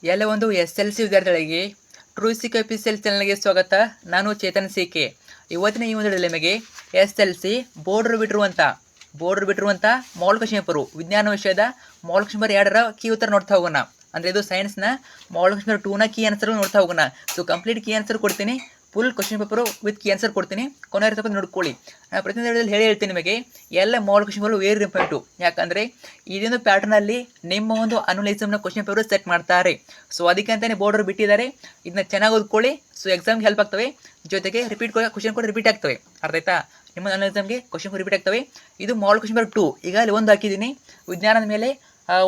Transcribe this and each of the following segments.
ಎಲ್ಲ ಒಂದು SLC ವಿದ್ಯಾರ್ಥಿಗಳಿಗೆ ಟ್ರೂಸಿಕ್ ಅಫಿಷಿಯಲ್ ಚಾನಲ್ಗೆ ಸ್ವಾಗತ. ನಾನು ಚೇತನ್ ಸಿ.ಕೆ. ಇವತ್ತಿನ ಈ ಒಂದು ನಿಮಗೆ SLC ಬೋರ್ಡರ್ ಬಿಟ್ಟಿರುವಂಥ ಮಾಡೆಲ್ ಕ್ವೆಶ್ಚನ್ ಪೇಪರು ವಿಜ್ಞಾನ ವಿಷಯದ ಮಾಡೆಲ್ ಕ್ವೆಶ್ಚನ್ ಪೇಪರ್ 2ರ ಕೀ ಉತ್ತರ ನೋಡ್ತಾ ಹೋಗೋಣ. ಅಂದರೆ ಇದು ಸೈನ್ಸ್ನ ಮಾಡೆಲ್ ಕ್ವೆಶ್ಚನ್ ಪೇಪರ್ 2ನ ಕೀ ಆನ್ಸರ್ ನೋಡ್ತಾ ಹೋಗೋಣ. ಸೊ ಕಂಪ್ಲೀಟ್ ಕೀ ಆನ್ಸರ್ ಕೊಡ್ತೀನಿ, full question paper with key answer ಕೊಡ್ತೀನಿ. ಕೊನೆಯ ತಪ್ಪು ನೋಡ್ಕೊಳ್ಳಿ. ನಾನು ಪ್ರತಿಯೊಂದು ವಿಡಿಯೋದಲ್ಲಿ ಹೇಳ್ತೀನಿ ನಿಮಗೆ ಎಲ್ಲ model question paper very important. ಯಾಕಂದರೆ ಇದೊಂದು ಪ್ಯಾಟರ್ನಲ್ಲಿ ನಿಮ್ಮ ಒಂದು ಅನಾಲಿಸಮ್ನ ಕ್ವೆಶ್ಚನ್ ಪೇಪರ್ ಸೆಟ್ ಮಾಡ್ತಾರೆ. ಸೊ ಅದಕ್ಕೆ ಅಂತಲೇ ಬೋರ್ಡರ್ ಬಿಟ್ಟಿದ್ದಾರೆ. ಇದನ್ನ ಚೆನ್ನಾಗಿ ಓದ್ಕೊಳ್ಳಿ. ಸೊ ಎಕ್ಸಾಮ್ಗೆ ಹೆಲ್ಪ್ ಆಗ್ತವೆ, ಜೊತೆಗೆ ಕ್ವೆಶ್ಚನ್ ಕೂಡ ರಿಪೀಟ್ ಆಗ್ತವೆ. ಅರ್ಥ ಆಯ್ತಾ? ನಿಮ್ಮ ಅನಾಲಿಸಮ್ಗೆ ಕ್ವೆಶ್ಚನ್ ರಿಪೀಟ್ ಆಗ್ತವೆ. ಇದು ಮಾಡೆಲ್ ಕ್ವೆಶ್ಚನ್ ಪೇಪರ್ 2. ಈಗಾಗಲೇ ಒಂದು ಹಾಕಿದ್ದೀನಿ, ವಿಜ್ಞಾನದ ಮೇಲೆ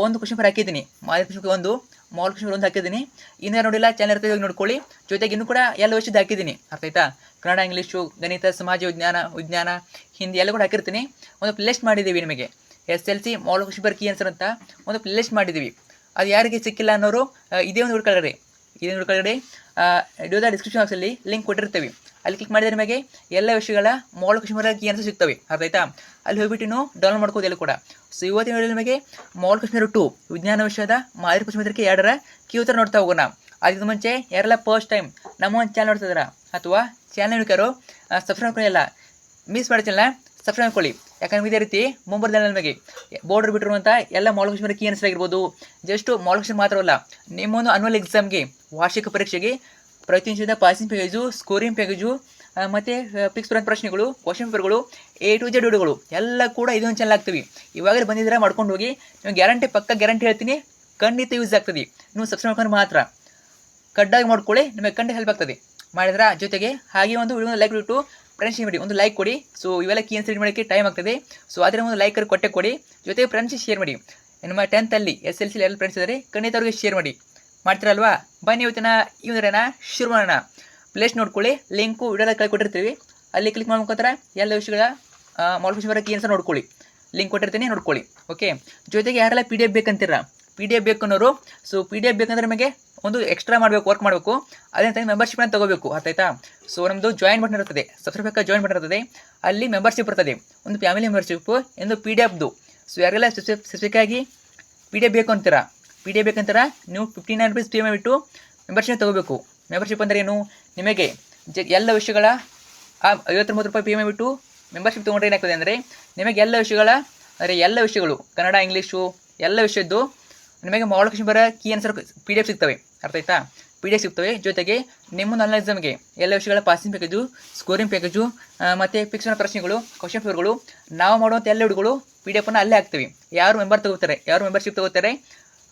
ಒಂದು ಕ್ವೆಶ್ಚನ್ ಪೇಪರ್ ಹಾಕಿದ್ದೀನಿ, model question paper 1, model question paper 1 ಹಾಕಿದ್ದೀನಿ. ಇನ್ನೂ ನೋಡಿಲ್ಲ ಚಾನಲ್ ಇರ್ತದೆ, ನೋಡ್ಕೊಳ್ಳಿ. ಜೊತೆಗೆ ಇನ್ನೂ ಕೂಡ ಎಲ್ಲ ವಿಷಯದ ಹಾಕಿದ್ದೀನಿ. ಅರ್ಥ ಆಯ್ತಾ? ಕನ್ನಡ, ಇಂಗ್ಲೀಷು, ಗಣಿತ, ಸಮಾಜ ವಿಜ್ಞಾನ, ಹಿಂದಿ ಎಲ್ಲ ಕೂಡ ಹಾಕಿರ್ತೀನಿ. ಒಂದು ಪ್ಲೇಲಿಸ್ಟ್ ಮಾಡಿದ್ದೀವಿ ನಿಮಗೆ SLC model question paper key answer ಅಂತ ಒಂದು ಪ್ಲೇಲಿಸ್ಟ್ ಮಾಡಿದ್ದೀವಿ. ಅದು ಯಾರಿಗೆ ಸಿಕ್ಕಿಲ್ಲ ಅನ್ನೋರು ಇದೇ ಒಂದು ಹುಡ್ಕೊಳ್ರಿ, ವಿಡಿಯೋದ ಡಿಸ್ಕ್ರಿಪ್ಷನ್ ಬಾಕ್ಸಲ್ಲಿ ಲಿಂಕ್ ಕೊಟ್ಟಿರ್ತೀವಿ. ಅಲ್ಲಿ ಕ್ಲಿಕ್ ಮಾಡಿದರೆ ನಿಮಗೆ ಎಲ್ಲ ವಿಷಯಗಳ model question paper key answer ಸಿಗ್ತವೆ. ಅರ್ಥ ಆಯ್ತಾ? ಅಲ್ಲಿ ಹೋಗ್ಬಿಟ್ಟು ಡೌನ್ಲೋಡ್ ಮಾಡ್ಕೋದು ಎಲ್ಲ ಕೂಡ. ಸೊ ಇವತ್ತಿನ ವಿಡಿಯೋದಲ್ಲಿ ನಿಮಗೆ ಮಾಡೆಲ್ ಕ್ವೆಶ್ಚನ್ ಪೇಪರ್ 2 ವಿಜ್ಞಾನ ವಿಷಯದ ಮಾದರಿ ಕ್ವೆಶ್ಚನ್ ಪೇಪರ್ 2ರ ಕೀ ಉತ್ತರ ನೋಡ್ತಾ ಹೋಗೋಣ. ಅದಕ್ಕೆ ಮುಂಚೆ ಯಾರೆಲ್ಲ ಫಸ್ಟ್ ಟೈಮ್ ನಮ್ಮ ಒಂದು ಚಾನಲ್ ನೋಡ್ತಿದ್ದೀರಾ ಅಥವಾ ಚಾನಲ್ ಹುಡುಕರು ಸಬ್ಸ್ಕ್ರೈಬ್ ಮಾಡಿಲ್ಲ, ಮಿಸ್ ಮಾಡಿ ಚಾನಲ್ನ ಸಬ್ಸ್ಕ್ರೈಬ್ ಮಾಡ್ಕೊಳ್ಳಿ. ಯಾಕಂದ್ರೆ ಇದೇ ರೀತಿ ಮುಂಬರ್ದಲ್ಲಿ ನಿಮಗೆ ಬೋರ್ಡರ್ ಬಿಟ್ಟಿರುವಂಥ ಎಲ್ಲ model question paper key answer ಆಗಿರ್ಬೋದು. ಜಸ್ಟ್ ಮಾಡೆಲ್ ಕ್ವೆಶ್ಚನ್ ಮಾತ್ರವಲ್ಲ, ನಿಮ್ಮೊಂದು ಅನ್ಯುವಲ್ ಎಕ್ಸಾಮ್ಗೆ, ವಾರ್ಷಿಕ ಪರೀಕ್ಷೆಗೆ ಪ್ರತಿನಿತ್ಯದ ಪಾಸಿಂಗ್ ಪ್ಯಾಕೇಜು, ಸ್ಕೋರಿಂಗ್ ಪ್ಯಾಕೇಜು ಮತ್ತು ಫಿಕ್ಸ್ ಬರೋಂಥ ಪ್ರಶ್ನೆಗಳು, ಕ್ವೆಶ್ಚನ್ ಪೇಪರ್ಗಳು, A to Z ವಿಡಿಯೋಗಳು ಎಲ್ಲ ಕೂಡ ಇದೊಂದು ಚಾನಲ್ ಆಗ್ತೀವಿ. ಇವಾಗಲೇ ಬಂದಿದ್ದೀರಾ, ಮಾಡ್ಕೊಂಡು ಹೋಗಿ. ನೀವು ಗ್ಯಾರಂಟಿ ಹೇಳ್ತೀನಿ, ಖಂಡಿತ ಯೂಸ್ ಆಗ್ತದೆ. ನೀವು ಸಬ್ಸ್ಕ್ರೈಬ್ ಮಾಡ್ಕೊಂಡು ಮಾತ್ರ ಕಡ್ಡಾಗಿ ಮಾಡ್ಕೊಳ್ಳಿ, ನಿಮಗೆ ಖಂಡಿತ ಹೆಲ್ಪ್ ಆಗ್ತದೆ. ಮಾಡಿದ್ರ ಜೊತೆಗೆ ಹಾಗೆ ಒಂದು ವಿಡಿಯೋ ಲೈಕ್ ಬಿಟ್ಟು ಫ್ರೆಂಡ್ಸ್ ಮಾಡಿ ಒಂದು ಲೈಕ್ ಕೊಡಿ. ಸೊ ಇವೆಲ್ಲ ಕೀ ಆನ್ಸರ್ ಮಾಡೋಕ್ಕೆ ಟೈಮ್ ಆಗ್ತದೆ. ಸೊ ಅದರ ಒಂದು ಲೈಕ್ ಕೊಡಿ. ಜೊತೆಗೆ ಫ್ರೆಂಡ್ಸ್ ಶೇರ್ ಮಾಡಿ. ನಿಮ್ಮ 10th SLC ಎಲ್ಲ ಫ್ರೆಂಡ್ಸ್ ಇದ್ದಾರೆ, ಖಂಡಿತ ಅವ್ರಿಗೆ ಶೇರ್ ಮಾಡ್ತೀರಲ್ವಾ? ಬನ್ನಿ ಇವತ್ತಿನ ಇವರನ್ನ ಶುರು ಮಾಡೋಣ. ಪ್ಲೇಸ್ ನೋಡ್ಕೊಳ್ಳಿ, ಲಿಂಕು ವಿಡಿಯೋದಲ್ಲಿ ಕೈ ಕೊಟ್ಟಿರ್ತೀವಿ. ಅಲ್ಲಿ ಕ್ಲಿಕ್ ಮಾಡ್ಕೊತಾರೆ ಎಲ್ಲ ವಿಷಯಗಳ model question paper key answer ನೋಡ್ಕೊಳ್ಳಿ. ಲಿಂಕ್ ಕೊಟ್ಟಿರ್ತೀನಿ, ನೋಡ್ಕೊಳ್ಳಿ. ಓಕೆ. ಜೊತೆಗೆ ಯಾರೆಲ್ಲ PDF ಬೇಕಂತೀರ, PDF ಬೇಕನ್ನೋರು, ಸೊ PDF ಬೇಕಂದ್ರೆ ನಿಮಗೆ ಒಂದು ಎಕ್ಸ್ಟ್ರಾ ವರ್ಕ್ ಮಾಡಬೇಕು. ಅದೇ ಮೆಂಬರ್ಶಿಪ್ನ ತಗೋಬೇಕು. ಅರ್ಥ ಆಯ್ತಾ? ಸೊ ನಮ್ಮದು ಜಾಯಿನ್ ಬಟನ್ ಇರ್ತದೆ, ಸಬ್ಸ್ಕ್ರೈಬ್ ಜಾಯಿನ್ ಬಟನ್ ಇರ್ತದೆ. ಅಲ್ಲಿ ಮೆಂಬರ್ಶಿಪ್ ಇರ್ತದೆ, ಒಂದು ಫ್ಯಾಮಿಲಿ ಮೆಂಬರ್ಶಿಪ್, ಒಂದು PDF. ಸೊ ಯಾರೆಲ್ಲ ಸ್ಪೆಸಿಫಿಕ್ ಆಗಿ PDF ಬೇಕಂತೀರಾ ನೀವು 59 ರೂಪೀಸ್ ಪೇ ಮಾಡಿಬಿಟ್ಟು ಮೆಂಬರ್ಶಿಪ್ ತಗೋಬೇಕು. ಮೆಂಬರ್ಶಿಪ್ ಅಂದರೆ ಏನು? ನಿಮಗೆ ಎಲ್ಲ ವಿಷಯಗಳ 59 ರೂಪಾಯಿ ಪೇ ಮಾಡಿಬಿಟ್ಟು ಮೆಂಬರ್ಶಿಪ್ ತೊಗೊಂಡ್ರೆ ಏನಾಗ್ತದೆ ಅಂದರೆ ನಿಮಗೆ ಎಲ್ಲ ವಿಷಯಗಳು ಕನ್ನಡ, ಇಂಗ್ಲೀಷು ಎಲ್ಲ ವಿಷಯದ್ದು ನಿಮಗೆ model question paper key answer PDF ಸಿಗ್ತವೆ. ಅರ್ಥ ಆಯ್ತಾ? PDF ಸಿಗ್ತವೆ. ಜೊತೆಗೆ ನಿಮ್ಮ ಎಕ್ಸಾಮ್ಗೆ ಎಲ್ಲ ವಿಷಯಗಳ ಪಾಸಿಂಗ್ ಪ್ಯಾಕೇಜು, ಸ್ಕೋರಿಂಗ್ ಪ್ಯಾಕೇಜು ಮತ್ತು ಫಿಕ್ಸ್ ಪ್ರಶ್ನೆಗಳು, ಕ್ವೆಶ್ಚನ್ ಪೇಪರ್ಗಳು, ನಾವು ಮಾಡುವಂಥ ಎಲ್ಲ ವಿಡಿಯೋಗಳು PDF ಅಲ್ಲೇ ಹಾಕ್ತೀವಿ. ಯಾರು ಮೆಂಬರ್ಶಿಪ್ ತಗೋತಾರೆ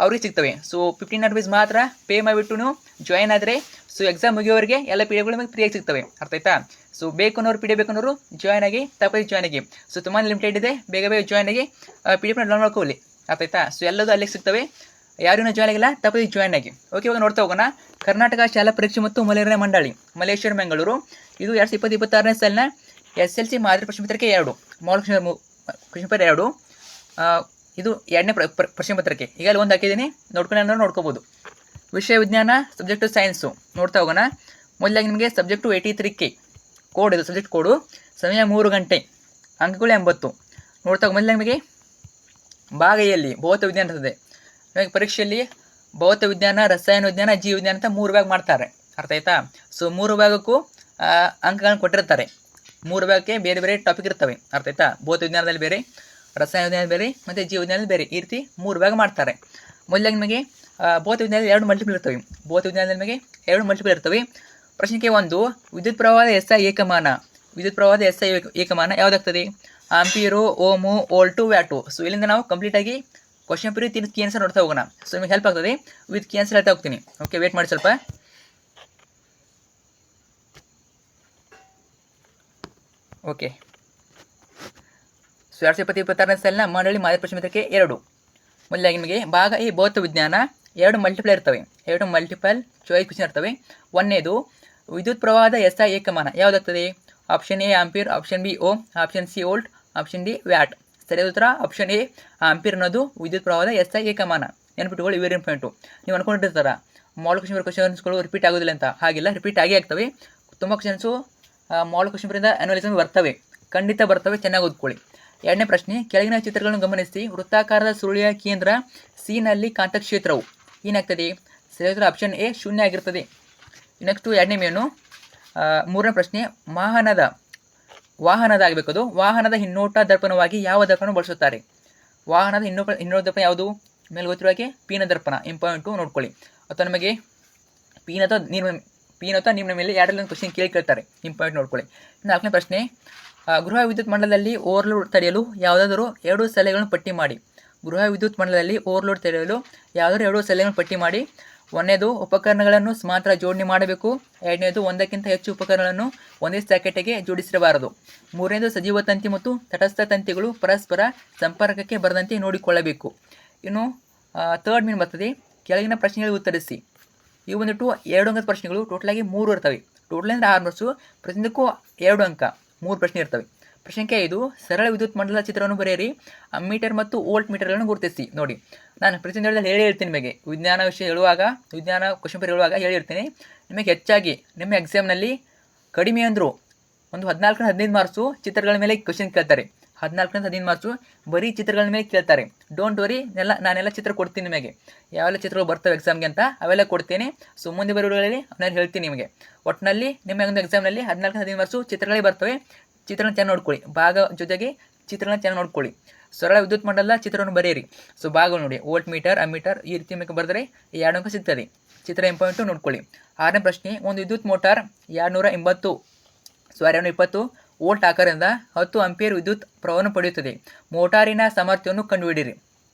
ಅವ್ರಿಗೆ ಸಿಗ್ತವೆ. ಸೊ 59 ರೂಪೀಸ್ ಮಾತ್ರ ಪೇ ಮಾಡಿಬಿಟ್ಟು ನೀವು ಜಾಯಿನ್ ಆದರೆ, ಸೊ ಎಕ್ಸಾಮ್ ಮುಗಿಯೋವರೆಗೆ ಎಲ್ಲ PDF ನಿಮಗೆ ಫ್ರೀಯಾಗಿ ಸಿಗ್ತವೆ. ಅರ್ಥ ಆಯ್ತಾ? ಸೊ ಬೇಕನ್ನೋರು PDF ಬೇಕನ್ನೋರು ಜಾಯ್ನ್ ಆಗಿ, ಜಾಯ್ನ್ ಆಗಿ. ಸೊ ತುಂಬಾ ಲಿಮಿಟೆಡ್ ಇದೆ, ಬೇಗ ಜಾಯ್ನ್ ಆಗಿ PDF ಡೌನ್ಲೋಡ್ ಮಾಡ್ಕೊಳ್ಳಿ. ಅರ್ಥ ಆಯ್ತಾ? ಸೊ ಎಲ್ಲದೂ ಅಲ್ಲಿಗೆ ಸಿಗ್ತವೆ. ಯಾರೂ ಜಾಯ್ನ್ ಆಗಿಲ್ಲ, ಜಾಯ್ನ್ ಆಗಿ. ಓಕೆ, ಇವಾಗ ನೋಡ್ತಾ ಹೋಗೋಣ. ಕರ್ನಾಟಕ ಶಾಲಾ ಪರೀಕ್ಷೆ ಮತ್ತು ಮೌಲ್ಯನಿರ್ಣಯ ಮಂಡಳಿ, ಮಲೇಶ್ವರ, ಬೆಂಗಳೂರು. ಇದು 2020-26ನೇ ಸಾಲಿನ SLC ಮಾದರಿ ಪ್ರಶ್ನೆ ಪತ್ರಿಕೆ 2, ಮಾಡೆಲ್ ಕ್ವೆಶ್ಚನ್ ಪೇಪರ್ 2. ಇದು 2ನೇ ಪ್ರಶ್ನೆ ಪತ್ರಿಕೆ. ಈಗಲೇ ಒಂದು ಹಾಕಿದ್ದೀನಿ, ನೋಡ್ಕೋಬೋದು. ವಿಷಯ ವಿಜ್ಞಾನ, ಸಬ್ಜೆಕ್ಟು ಸೈನ್ಸು. ನೋಡ್ತಾ ಹೋಗೋಣ. ಮೊದಲಾಗಿ ನಿಮಗೆ ಸಬ್ಜೆಕ್ಟು 83K ಕೋಡ್, ಇದು ಸಬ್ಜೆಕ್ಟ್ ಕೋಡು. ಸಮಯ 3 ಗಂಟೆ, ಅಂಕಗಳು 80. ನೋಡ್ತಾ ಮೊದಲಾಗಿ ನಿಮಗೆ ಭಾಗ ಎಲ್ಲಿ ಭೌತ ವಿಜ್ಞಾನ ಇರ್ತದೆ. ನಿಮಗೆ ಪರೀಕ್ಷೆಯಲ್ಲಿ ಭೌತ ವಿಜ್ಞಾನ, ರಸಾಯನ ವಿಜ್ಞಾನ, ಜೀವ ವಿಜ್ಞಾನ ಅಂತ 3 ಭಾಗ ಮಾಡ್ತಾರೆ. ಅರ್ಥ ಆಯ್ತಾ? ಸೊ 3 ಭಾಗಕ್ಕೂ ಅಂಕಗಳನ್ನು ಕೊಟ್ಟಿರ್ತಾರೆ. 3 ಭಾಗಕ್ಕೆ ಬೇರೆ ಬೇರೆ ಟಾಪಿಕ್ ಇರ್ತವೆ. ಅರ್ಥ ಆಯ್ತಾ? ಭೌತ ವಿಜ್ಞಾನದಲ್ಲಿ ಬೇರೆ, ರಸಾಯನ ವಿಜ್ಞಾನ ಬೇರೆ, ಮತ್ತು ಜೀವ ವಿಜ್ಞಾನದಲ್ಲಿ ಬೇರೆ, ಈ ರೀತಿ 3 ಭಾಗ ಮಾಡ್ತಾರೆ. ಮೊದಲಾಗಿ ನಿಮಗೆ ಭೌತ ವಿಜ್ಞಾನದಲ್ಲಿ 2 ಮಲ್ಟಿಪಲ್ ಇರ್ತವೆ. ಪ್ರಶ್ನೆಗೆ 1, ವಿದ್ಯುತ್ ಪ್ರವಾಹದ SI ಏಕಮಾನ ಯಾವುದಾಗ್ತದೆ? Ampere, ohm, volt, watt. So ಇಲ್ಲಿಂದ ನಾವು ಕಂಪ್ಲೀಟಾಗಿ ಕ್ವೆಶ್ಚನ್ ಪೇಪರ್ ಕೀ ಆನ್ಸರ್ ನೋಡ್ತಾ ಹೋಗೋಣ. ಸೊ ನಿಮಗೆ ಹೆಲ್ಪ್ ಆಗ್ತದೆ. ವಿತ್ ಕೀ ಆನ್ಸರ್ ಹೇಳ್ತಾ ಹೋಗ್ತೀನಿ. ಓಕೆ, ವೇಟ್ ಮಾಡಿ ಸ್ವಲ್ಪ. ಓಕೆ. ಸೊ 2020-26ನೇ ಸಾಲಿನ ಮಂಡಳಿ ಮಾದರಿ ಪ್ರಶ್ನೆ ಪತ್ರಿಕೆ 2. ಮೊದಲಾಗಿ ನಿಮಗೆ ಭಾಗ ಎ ಭೌತ ವಿಜ್ಞಾನ, 2 ಮಲ್ಟಿಪಲ್ ಇರ್ತವೆ, 2 ಮಲ್ಟಿಪಲ್ ಚಾಯ್ಸ್ ಕ್ವೆಶ್ಚನ್ ಇರ್ತವೆ. 1ನೇದು, ವಿದ್ಯುತ್ ಪ್ರವಾಹದ SI ಏಕಮಾನ ಯಾವುದಾಗ್ತದೆ? Option A ampere, option B ohm, option C volt, option D watt. ಸರಿಯಾದ ಉತ್ತರ ಆಪ್ಷನ್ ಎ ಆಂಪಿಯರ್ ಅನ್ನೋದು ವಿದ್ಯುತ್ ಪ್ರವಾಹದ SI ಏಕಮಾನ. ನೆನಪಿಟ್ಟುಕೊಳ್ಳಿ, ವೆರಿ ಇಂಪಾರ್ಟೆಂಟು. ನೀವು ಅನ್ಕೊಂಡಿರ್ತಾರ ಮಾಡೆಲ್ ಕ್ವೆಶ್ಚನ್ಸ್ಗಳು ರಿಪೀಟ್ ಆಗೋದಿಲ್ಲ ಅಂತ. ಹಾಗಿಲ್ಲ, ರಿಪೀಟ್ ಆಗೇ ಆಗ್ತವೆ. ತುಂಬ ಕ್ವೆಶ್ಚನ್ಸು ಮಾಡೆಲ್ ಕ್ವೆಶ್ಚನ್ ಪೇಪರಿಂದ ಅನ್ಯುವಲ್ ಬರ್ತವೆ, ಖಂಡಿತ ಬರ್ತವೆ. ಚೆನ್ನಾಗಿ ಓದ್ಕೊಳ್ಳಿ. 2ನೇ ಪ್ರಶ್ನೆ, ಕೆಳಗಿನ ಚಿತ್ರಗಳನ್ನು ಗಮನಿಸಿ. ವೃತ್ತಾಕಾರದ ಸುರುಳಿಯ ಕೇಂದ್ರ C ನಲ್ಲಿ ಕಾಂತಕ್ಷೇತ್ರವು ಏನಾಗ್ತದೆ? C ಸರಿಯಾದ ಆಪ್ಷನ್ ಎ ಶೂನ್ಯ ಆಗಿರ್ತದೆ. ನೆಕ್ಸ್ಟು ಎರಡನೇ ಮೇನು. ಮೂರನೇ ಪ್ರಶ್ನೆ, ವಾಹನದ ಆಗಬೇಕದು. ವಾಹನದ ಹಿನ್ನೋಟ ದರ್ಪಣವಾಗಿ ಯಾವ ದರ್ಪಣ ಬಳಸುತ್ತಾರೆ? ವಾಹನದ ಹಿನ್ನೋಟ ದರ್ಪಣ ಯಾವುದು? ಮೇಲೆ ಗೊತ್ತಿರುವ ಹಾಗೆ ಪೀನ ದರ್ಪಣ. ಇಂಪಾರ್ಟೆಂಟು ನೋಡ್ಕೊಳ್ಳಿ. ಅಥವಾ ನಮಗೆ ಪೀನ ಅಥವಾ ನೀರಿನ ಮೇಲೆ ಎರಡರಲ್ಲಿ ಒಂದು ಕ್ವಶನ್ ಕೇಳ್ತಾರೆ. ಇಂಪಾರ್ಟೆಂಟ್ ನೋಡ್ಕೊಳ್ಳಿ. ನಾಲ್ಕನೇ ಪ್ರಶ್ನೆ, ಗೃಹ ವಿದ್ಯುತ್ ಮಂಡಲದಲ್ಲಿ ಓವರ್ಲೋಡ್ ತಡೆಯಲು ಯಾವುದಾದರೂ 2 ಸಲಹೆಗಳನ್ನು ಪಟ್ಟಿ ಮಾಡಿ. ಗೃಹ ವಿದ್ಯುತ್ ಮಂಡಲದಲ್ಲಿ ಓವರ್ಲೋಡ್ ತಡೆಯಲು ಯಾವುದಾದ್ರು 2 ಸಲಹೆಗಳನ್ನು ಪಟ್ಟಿ ಮಾಡಿ. ಒಂದನೇದು, ಉಪಕರಣಗಳನ್ನು ಸಮಾಂತರ ಜೋಡಣೆ ಮಾಡಬೇಕು. ಎರಡನೇದು, ಒಂದಕ್ಕಿಂತ ಹೆಚ್ಚು ಉಪಕರಣಗಳನ್ನು ಒಂದೇ ಸಾಕೆಟ್ಗೆ ಜೋಡಿಸಿರಬಾರದು. ಮೂರನೇದು, ಸಜೀವ ತಂತಿ ಮತ್ತು ತಟಸ್ಥ ತಂತಿಗಳು ಪರಸ್ಪರ ಸಂಪರ್ಕಕ್ಕೆ ಬರದಂತೆ ನೋಡಿಕೊಳ್ಳಬೇಕು. ಇನ್ನು ಥರ್ಡ್ ಮೇನ್ ಬರ್ತದೆ, ಕೆಳಗಿನ ಪ್ರಶ್ನೆಗಳಿಗೆ ಉತ್ತರಿಸಿ. ಇವು ಬಂದ್ಬಿಟ್ಟು 2 ಅಂಕದ ಪ್ರಶ್ನೆಗಳು. ಟೋಟಲಾಗಿ 3 ಇರ್ತವೆ. ಟೋಟಲ್ ಅಂದರೆ 6 ಮಾರ್ಕ್ಸು. ಪ್ರತಿಯೊಂದಕ್ಕೂ 2 ಅಂಕ, 3 ಪ್ರಶ್ನೆ ಇರ್ತವೆ. ಪ್ರಶ್ನೆ 5, ಸರಳ ವಿದ್ಯುತ್ ಮಂಡಲದ ಚಿತ್ರವನ್ನು ಬರೆಯಿರಿ. ಅಮ್ಮೀಟರ್ ಮತ್ತು ವೋಲ್ಟ್ ಮೀಟರ್ಗಳನ್ನು ಗುರುತಿಸಿ. ನೋಡಿ, ನಾನು ಪ್ರತಿಯೊಂದು ಹೇಳಿರ್ತೀನಿ ನಿಮಗೆ. ವಿಜ್ಞಾನ ವಿಷಯ ಹೇಳುವಾಗ, ವಿಜ್ಞಾನ ಕ್ವಶನ್ ಪೇಪರ್ ಹೇಳುವಾಗ ಹೇಳಿರ್ತೀನಿ. ನಿಮಗೆ ಹೆಚ್ಚಾಗಿ ನಿಮ್ಮ ಎಕ್ಸಾಮ್ನಲ್ಲಿ ಕಡಿಮೆ ಅಂದರೂ ಒಂದು 14-15 ಮಾರ್ಕ್ಸು ಚಿತ್ರಗಳ ಮೇಲೆ ಕ್ವಶನ್ ಕೇಳ್ತಾರೆ. 14-15 ಮಾರ್ಕ್ಸು ಬರೀ ಚಿತ್ರಗಳ ಮೇಲೆ ಕೇಳ್ತಾರೆ. ಡೋಂಟ್ ವರಿ, ನಾನೆಲ್ಲ ಚಿತ್ರ ಕೊಡ್ತೀನಿ ನಿಮಗೆ. ಯಾವೆಲ್ಲ ಚಿತ್ರಗಳು ಬರ್ತವೆ ಎಕ್ಸಾಮ್ಗೆ ಅಂತ ಅವೆಲ್ಲ ಕೊಡ್ತೇನೆ. ಸೊ ಮುಂದೆ ಬರುವುಗಳಲ್ಲಿ ನಾನು ಹೇಳ್ತೀನಿ ನಿಮಗೆ. ಒಟ್ಟಿನಲ್ಲಿ ನಿಮ್ಮ ಒಂದು ಎಕ್ಸಾಮ್ನಲ್ಲಿ 14-15 ಮಾರ್ಕ್ಸು ಚಿತ್ರಗಳೇ ಬರ್ತವೆ. ಚಿತ್ರನ ಚೆನ್ನಾಗಿ ನೋಡ್ಕೊಳ್ಳಿ. ಭಾಗ ಜೊತೆಗೆ ಚಿತ್ರನ ಚೆನ್ನಾಗಿ ನೋಡ್ಕೊಳ್ಳಿ. ಸರಳ ವಿದ್ಯುತ್ ಮಂಡಲದ ಚಿತ್ರವನ್ನು ಬರೆಯಿರಿ. ಸೊ ಭಾಗಗಳು ನೋಡಿ, ವೋಲ್ಟ್ ಮೀಟರ್, ಅಮ್ಮೀಟರ್ ಈ ರೀತಿ ಬರೆದರೆ 2 ಅಂಕ ಸಿಗ್ತದೆ. ಚಿತ್ರ ಇಂಪಾರ್ಟೆಂಟು ನೋಡ್ಕೊಳ್ಳಿ. 6ನೇ ಪ್ರಶ್ನೆ, ಒಂದು ವಿದ್ಯುತ್ ಮೋಟಾರ್ 220 ವೋಲ್ಟ್ ಆಕಾರದಿಂದ 10 ಆಂಪಿಯರ್ ವಿದ್ಯುತ್ ಪ್ರವಾಹವನ್ನು ಪಡೆಯುತ್ತದೆ. ಮೋಟಾರಿನ ಸಾಮರ್ಥ್ಯವನ್ನು ಕಂಡುಹಿಡಿಯಿರಿ.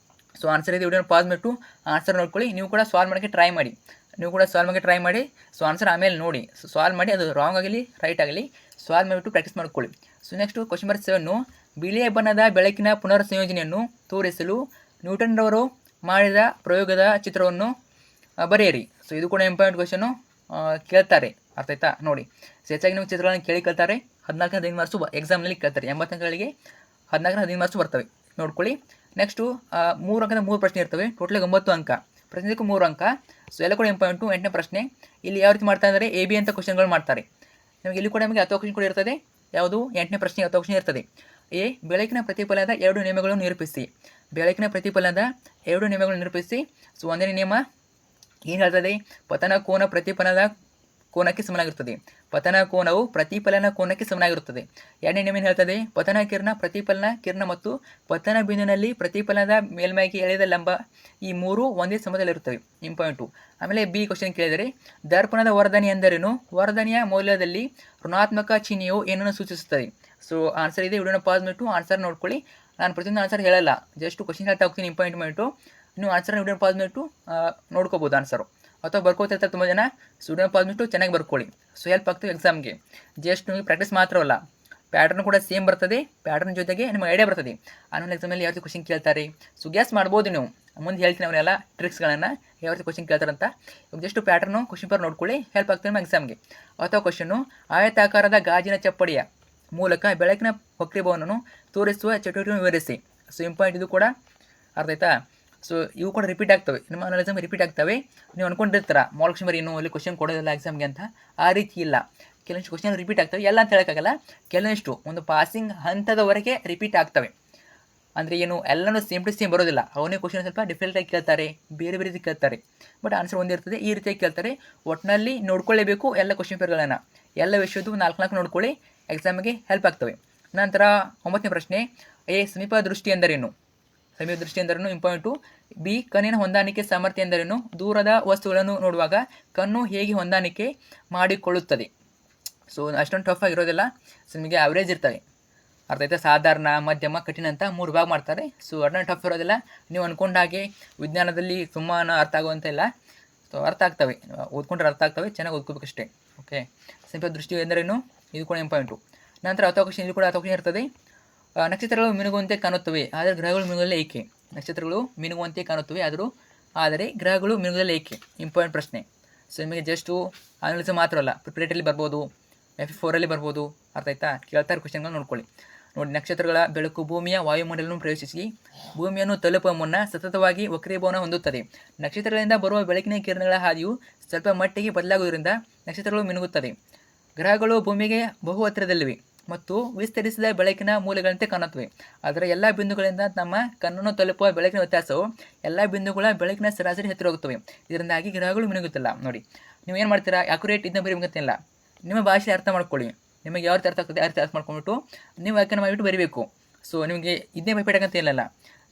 ಸೊ ಆನ್ಸರ್ ಇದೆ. ವಿಡಿಯೋನ ಪಾಸ್ ಮಾಡಿಬಿಟ್ಟು ಆನ್ಸರ್ ನೋಡ್ಕೊಳ್ಳಿ. ನೀವು ಕೂಡ ಸಾಲ್ವ್ ಮಾಡೋಕ್ಕೆ ಟ್ರೈ ಮಾಡಿ. ಸೊ ಆನ್ಸರ್ ಆಮೇಲೆ ನೋಡಿ. ಸೊ ಸಾಲ್ವ್ ಮಾಡಿ, ಅದು ರಾಂಗ್ ಆಗಲಿ ರೈಟ್ ಆಗಲಿ ಸಾಲ್ವ್ ಮಾಡಿಬಿಟ್ಟು ಪ್ರಾಕ್ಟೀಸ್ ಮಾಡ್ಕೊಳ್ಳಿ. ಸೊ ನೆಕ್ಸ್ಟು ಕ್ವಶನ್ ನಂಬರ್ 7, ಬಿಳಿಯ ಬಣ್ಣದ ಬೆಳಕಿನ ಪುನರ್ ಸಂಯೋಜನೆಯನ್ನು ತೋರಿಸಲು ನ್ಯೂಟನ್ರವರು ಮಾಡಿದ ಪ್ರಯೋಗದ ಚಿತ್ರವನ್ನು ಬರೆಯಿರಿ. ಸೊ ಇದು ಕೂಡ ಇಂಪಾರ್ಟೆಂಟ್ ಕ್ವಶನು, ಕೇಳ್ತಾರೆ. ಅರ್ಥ ಆಯ್ತಾ? ನೋಡಿ, ಸೊ ಹೆಚ್ಚಾಗಿ ನಿಮಗೆ ಚಿತ್ರಗಳನ್ನು ಕೇಳ್ತಾರೆ. 14-15 ಮಾರ್ಕ್ಸು ಎಕ್ಸಾಮ್ನಲ್ಲಿ ಕೇಳ್ತಾರೆ. 80 ಅಂಕಗಳಿಗೆ 14-15 ಮಾರ್ಕ್ಸು ಬರ್ತವೆ. ನೋಡ್ಕೊಳ್ಳಿ. ನೆಕ್ಸ್ಟು 3 ಅಂಕದ 3 ಪ್ರಶ್ನೆ ಇರ್ತವೆ. ಟೋಟಲ್ 9 ಅಂಕ. ಪ್ರತಿಯೊಂದಕ್ಕೂ 3 ಅಂಕ. ಸೊ ಎಲ್ಲ ಕೂಡ ಇಂಪಾರ್ಟೆಂಟು. 8ನೇ ಪ್ರಶ್ನೆ, ಇಲ್ಲಿ ಯಾವ ರೀತಿ ಮಾಡ್ತಾ ಇದ್ದಾರೆ? AB ಅಂತ ಕ್ವಶನ್ಗಳು ಮಾಡ್ತಾರೆ. ನಿಮಗೆ ಇಲ್ಲಿ ಕೂಡ ನಮಗೆ 10 ಕ್ವಶನ್ ಕೂಡ ಇರ್ತದೆ. ಯಾವುದು? 8ನೇ ಪ್ರಶ್ನೆ 10 ಕ್ವಶನ್ ಇರ್ತದೆ. ಎ, ಬೆಳಕಿನ ಪ್ರತಿಫಲನದ 2 ನಿಯಮಗಳನ್ನು ನಿರೂಪಿಸಿ. ಬೆಳಕಿನ ಪ್ರತಿಫಲನದ 2 ನಿಯಮಗಳನ್ನು ನಿರೂಪಿಸಿ. ಸೊ 1ನೇ ನಿಯಮ ಏನು ಹೇಳ್ತದೆ? ಪತನ ಕೋನ ಪ್ರತಿಫಲನದ ಕೋನಕ್ಕೆ ಸಮನಾಗಿರುತ್ತದೆ. ಪತನ ಕೋನವು ಪ್ರತಿಫಲನ ಕೋನಕ್ಕೆ ಸಮನಾಗಿರುತ್ತದೆ. 2ನೇ ನಿಯಮ ಏನು ಹೇಳ್ತದೆ? ಪತನ ಕಿರಣ, ಪ್ರತಿಫಲನ ಕಿರಣ ಮತ್ತು ಪತನ ಬಿಂದುವಿನಲ್ಲಿ ಪ್ರತಿಫಲನದ ಮೇಲ್ಮೈಗೆ ಎಳೆದ ಲಂಬ ಈ 3 ಒಂದೇ ಸಮದಲ್ಲಿರುತ್ತವೆ. ಇಂಪಾರ್ಟೆಂಟು. ಆಮೇಲೆ ಬಿ ಕ್ವಶನ್ ಕೇಳಿದರೆ, ದರ್ಪಣದ ವರ್ಧನೆ ಎಂದರೇನು? ವರ್ಧನೆಯ ಮೌಲ್ಯದಲ್ಲಿ ಋಣಾತ್ಮಕ ಚಿಹ್ನೆಯು ಏನನ್ನು ಸೂಚಿಸುತ್ತದೆ? ಸೊ ಆನ್ಸರ್ ಇದೆ. ವಿಡಿಯೋನ ಪಾಸ್ ಮಾಡಿಟ್ಟು ಆನ್ಸರ್ ನೋಡ್ಕೊಳ್ಳಿ. ನಾನು ಪ್ರತಿಯೊಂದು ಆನ್ಸರ್ ಹೇಳಲ್ಲ, ಜಸ್ಟ್ ಕ್ವಶನ್ ಹೇಳ್ತಾ ಹೋಗ್ತೀನಿ. ಇಂಪಾರ್ಟೆಂಟು ನೀವು ಆನ್ಸರ್ನ ವಿಡಿಯೋ ಪಾಸ್ ಮಾಡಿಟ್ಟು ನೋಡ್ಕೋಬೋದು ಆನ್ಸರು. ಅಥವಾ ಬರ್ಕೋತಿರ್ತಾರೆ ತುಂಬ ಜನ. ಸೊ ವಿಡಿಯೋ ಪಾಸ್ ಮಾಡಿಟ್ಟು ಚೆನ್ನಾಗಿ ಬರ್ಕೊಳ್ಳಿ. ಸೊ ಹೆಲ್ಪ್ ಆಗ್ತದೆ ಎಕ್ಸಾಮ್ಗೆ. ಜಸ್ಟ್ ನಿಮಗೆ ಪ್ರಾಕ್ಟೀಸ್ ಮಾತ್ರವಲ್ಲ, ಪ್ಯಾಟರ್ನ್ ಕೂಡ ಸೇಮ್ ಬರ್ತದೆ. ಪ್ಯಾಟರ್ನ್ ಜೊತೆಗೆ ನಿಮಗೆ ಐಡಿಯಾ ಬರ್ತದೆ. ಆಮೇಲೆ ಎಕ್ಸಾಮಲ್ಲಿ ಯಾವ ರೀತಿ ಕ್ವಶನ್ ಕೇಳ್ತಾರೆ. ಸೊ ಗ್ಯಾಸ್ ಮಾಡ್ಬೋದು ನೀವು. ಮುಂದೆ ಹೇಳ್ತೀನಿ ಅವನ್ನೆಲ್ಲ ಟ್ರಿಕ್ಸ್ಗಳನ್ನು, ಯಾವ ರೀತಿ ಕ್ವಶನ್ ಕೇಳ್ತಾರಂತ. ಇವಾಗ ಜಸ್ಟ್ ಪ್ಯಾಟರ್ನು ಕ್ವಶನ್ ಪೇಪರ್ ನೋಡ್ಕೊಳ್ಳಿ, ಹೆಲ್ಪ್ ಆಗ್ತದೆ ನಿಮ್ಮ ಎಕ್ಸಾಮ್ಗೆ. ಅಥವಾ ಕ್ವಶನ್ನು, ಆಯತಾಕಾರದ ಗಾಜಿನ ಚಪ್ಪಡಿಯ ಮೂಲಕ ಬೆಳಕಿನ ವಕ್ರೀಭವನವನ್ನು ತೋರಿಸುವ ಚಟುವಟಿಕೆಯನ್ನು ವಿವರಿಸಿ. ಸೊ ಇಂಪಾರ್ಟೆಂಟ್ ಇದು ಕೂಡ. ಅರ್ಥ ಆಯ್ತಾ? ಸೊ ಇವು ಕೂಡ ರಿಪೀಟ್ ಆಗ್ತವೆ. ನಿಮ್ಮ ಎಕ್ಸಾಮ್ ರಿಪೀಟ್ ಆಗ್ತವೆ. ನೀವು ಅನ್ಕೊಂಡಿರ್ತೀರ ಮಾರ್ಕ್ಸ್ ಮರಿ ಇನ್ನೂ ಅಲ್ಲಿ ಕ್ವಶನ್ ಕೊಡೋದಿಲ್ಲ ಎಕ್ಸಾಮ್ಗೆ ಅಂತ. ಆ ರೀತಿ ಇಲ್ಲ. ಕೆಲವೊಂದು ಕ್ವಶನ್ ರಿಪೀಟ್ ಆಗ್ತವೆ. ಎಲ್ಲ ಅಂತ ಹೇಳೋಕ್ಕಾಗಲ್ಲ. ಕೆಲವೊಂದಿಷ್ಟು ಒಂದು ಪಾಸಿಂಗ್ ಹಂತದವರೆಗೆ ರಿಪೀಟ್ ಆಗ್ತವೆ. ಅಂದರೆ ಏನು, ಎಲ್ಲನೂ ಸೇಮ್ ಟು ಸೇಮ್ ಬರೋದಿಲ್ಲ. ಅವನೇ ಕ್ವಶನ್ ಸ್ವಲ್ಪ ಡಿಫ್ರೆಂಟಾಗಿ ಕೇಳ್ತಾರೆ, ಬೇರೆ ಬೇರೆ ರೀತಿ ಕೇಳ್ತಾರೆ. ಬಟ್ ಆನ್ಸರ್ ಒಂದಿರ್ತದೆ. ಈ ರೀತಿಯಾಗಿ ಕೇಳ್ತಾರೆ. ಒಟ್ಟಿನಲ್ಲಿ ನೋಡ್ಕೊಳ್ಳೇಬೇಕು ಎಲ್ಲ ಕ್ವಶನ್ ಪೇಪರ್ಗಳನ್ನು. ಎಲ್ಲ ವಿಷಯದ್ದು 4 ನೋಡ್ಕೊಳ್ಳಿ, ಎಕ್ಸಾಮಿಗೆ ಹೆಲ್ಪ್ ಆಗ್ತವೆ. ನಂತರ 9ನೇ ಪ್ರಶ್ನೆ, ಎ, ಸಮೀಪ ದೃಷ್ಟಿ ಎಂದರೇನು? ಸಮೀಪ ದೃಷ್ಟಿ ಎಂದರೇನು? ಇಂಪಾರ್ಟೆಂಟು. ಬಿ, ಕಣ್ಣಿನ ಹೊಂದಾಣಿಕೆ ಸಾಮರ್ಥ್ಯ ಎಂದರೇನು? ದೂರದ ವಸ್ತುಗಳನ್ನು ನೋಡುವಾಗ ಕಣ್ಣು ಹೇಗೆ ಹೊಂದಾಣಿಕೆ ಮಾಡಿಕೊಳ್ಳುತ್ತದೆ? ಸೊ ಅಷ್ಟೊಂದು ಟಫ್ ಆಗಿರೋದಿಲ್ಲ. ಸೊ ನಿಮಗೆ ಅವರೇಜ್ ಇರ್ತವೆ. ಅರ್ಥ ಆಯ್ತಾ? ಸಾಧಾರಣ, ಮಧ್ಯಮ, ಕಠಿಣ ಅಂತ 3 ಭಾಗ ಮಾಡ್ತಾರೆ. ಸೊ ಅಷ್ಟೊಂದು ಟಫ್ ಇರೋದಿಲ್ಲ. ನೀವು ಅಂದ್ಕೊಂಡ ಹಾಗೆ ವಿಜ್ಞಾನದಲ್ಲಿ ಸುಮ್ಮನೆ ಅರ್ಥ ಆಗುವಂತ ಇಲ್ಲ. ಸೊ ಅರ್ಥ ಆಗ್ತವೆ, ಓದ್ಕೊಂಡ್ರೆ ಅರ್ಥ ಆಗ್ತವೆ. ಚೆನ್ನಾಗಿ ಓದ್ಕೋಬೇಕಷ್ಟೇ. ಓಕೆ. ಸಮೀಪ ದೃಷ್ಟಿ ಎಂದರೇನು? ಇದು ಕೂಡ ಇಂಪಾರ್ಟೆಂಟು. ನಂತರ 10 ಕ್ವಶನ್, ಇದು ಕೂಡ 10 ಕ್ವಶನ್ ಇರ್ತದೆ. ನಕ್ಷತ್ರಗಳು ಮಿನುಗುವಂತೆ ಕಾಣುತ್ತವೆ, ಆದರೆ ಗ್ರಹಗಳು ಮಿನುಗಲ್ಲ ಏಕೆ? ನಕ್ಷತ್ರಗಳು ಮಿನುಗುವಂತೆ ಕಾಣುತ್ತವೆ, ಆದರೆ ಗ್ರಹಗಳು ಮಿನುಗಲ್ಲ ಏಕೆ? ಇಂಪಾರ್ಟೆಂಟ್ ಪ್ರಶ್ನೆ. ಸೊ ನಿಮಗೆ ಜಸ್ಟು ಅನಾಲಿಸ್ ಮಾತ್ರ ಅಲ್ಲ, ಪ್ರಿಪರೇಟಲ್ಲಿ ಬರ್ಬೋದು, FF4 ಬರ್ಬೋದು. ಅರ್ಥ ಆಯ್ತಾ? ಕೇಳ್ತಾರೆ ಕ್ವಶನ್ಗಳು ನೋಡ್ಕೊಳ್ಳಿ. ನೋಡಿ, ನಕ್ಷತ್ರಗಳ ಬೆಳಕು ಭೂಮಿಯ ವಾಯುಮಂಡಲವನ್ನು ಪ್ರವೇಶಿಸಿ ಭೂಮಿಯನ್ನು ತಲುಪುವ ಮುನ್ನ ಸತತವಾಗಿ ವಕ್ರೀಭವನ ಹೊಂದುತ್ತದೆ. ನಕ್ಷತ್ರಗಳಿಂದ ಬರುವ ಬೆಳಕಿನ ಕಿರಣಗಳ ಹಾದಿಯು ಸ್ವಲ್ಪ ಮಟ್ಟಿಗೆ ಬದಲಾಗುವುದರಿಂದ ನಕ್ಷತ್ರಗಳು ಮಿನುಗುತ್ತದೆ. ಗ್ರಹಗಳು ಭೂಮಿಗೆ ಬಹು ಹತ್ತಿರದಲ್ಲಿವೆ. ಮತ್ತು ವಿಸ್ತರಿಸಿದ ಬೆಳಕಿನ ಮೂಲಗಳಂತೆ ಕಾಣುತ್ತವೆ. ಅದರ ಎಲ್ಲ ಬಿಂದುಗಳಿಂದ ನಮ್ಮ ಕಣ್ಣನ್ನು ತಲುಪುವ ಬೆಳಕಿನ ವ್ಯತ್ಯಾಸವು ಎಲ್ಲ ಬಿಂದುಗಳ ಬೆಳಕಿನ ಸರಾಸರಿ ಹತ್ತಿರ ಹೋಗುತ್ತವೆ. ಇದರಿಂದಾಗಿ ಗ್ರಹಗಳು ಮಿನುಗುತ್ತಿಲ್ಲ. ನೋಡಿ, ನೀವು ಏನು ಮಾಡ್ತೀರಾ, ಅಕ್ಯುರೇಟ್ ಇದನ್ನ ಬರೀಬೇಕಂತಿಲ್ಲ, ನಿಮ್ಮ ಭಾಷೆ ಅರ್ಥ ಮಾಡ್ಕೊಳ್ಳಿ. ನಿಮಗೆ ಯಾವ ರೀತಿ ಅರ್ಥ ಆಗ್ತದೆ ಆ ರೀತಿ ಅರ್ಥ ಮಾಡ್ಕೊಂಡ್ಬಿಟ್ಟು ನೀವು ವ್ಯಾಖ್ಯಾನ ಮಾಡಿಬಿಟ್ಟು ಬರೀಬೇಕು. ಸೊ ನಿಮಗೆ ಇದನ್ನೇ ಭಯಪಡಕ್ಕಂತ ಇಲ್ಲಲ್ಲ,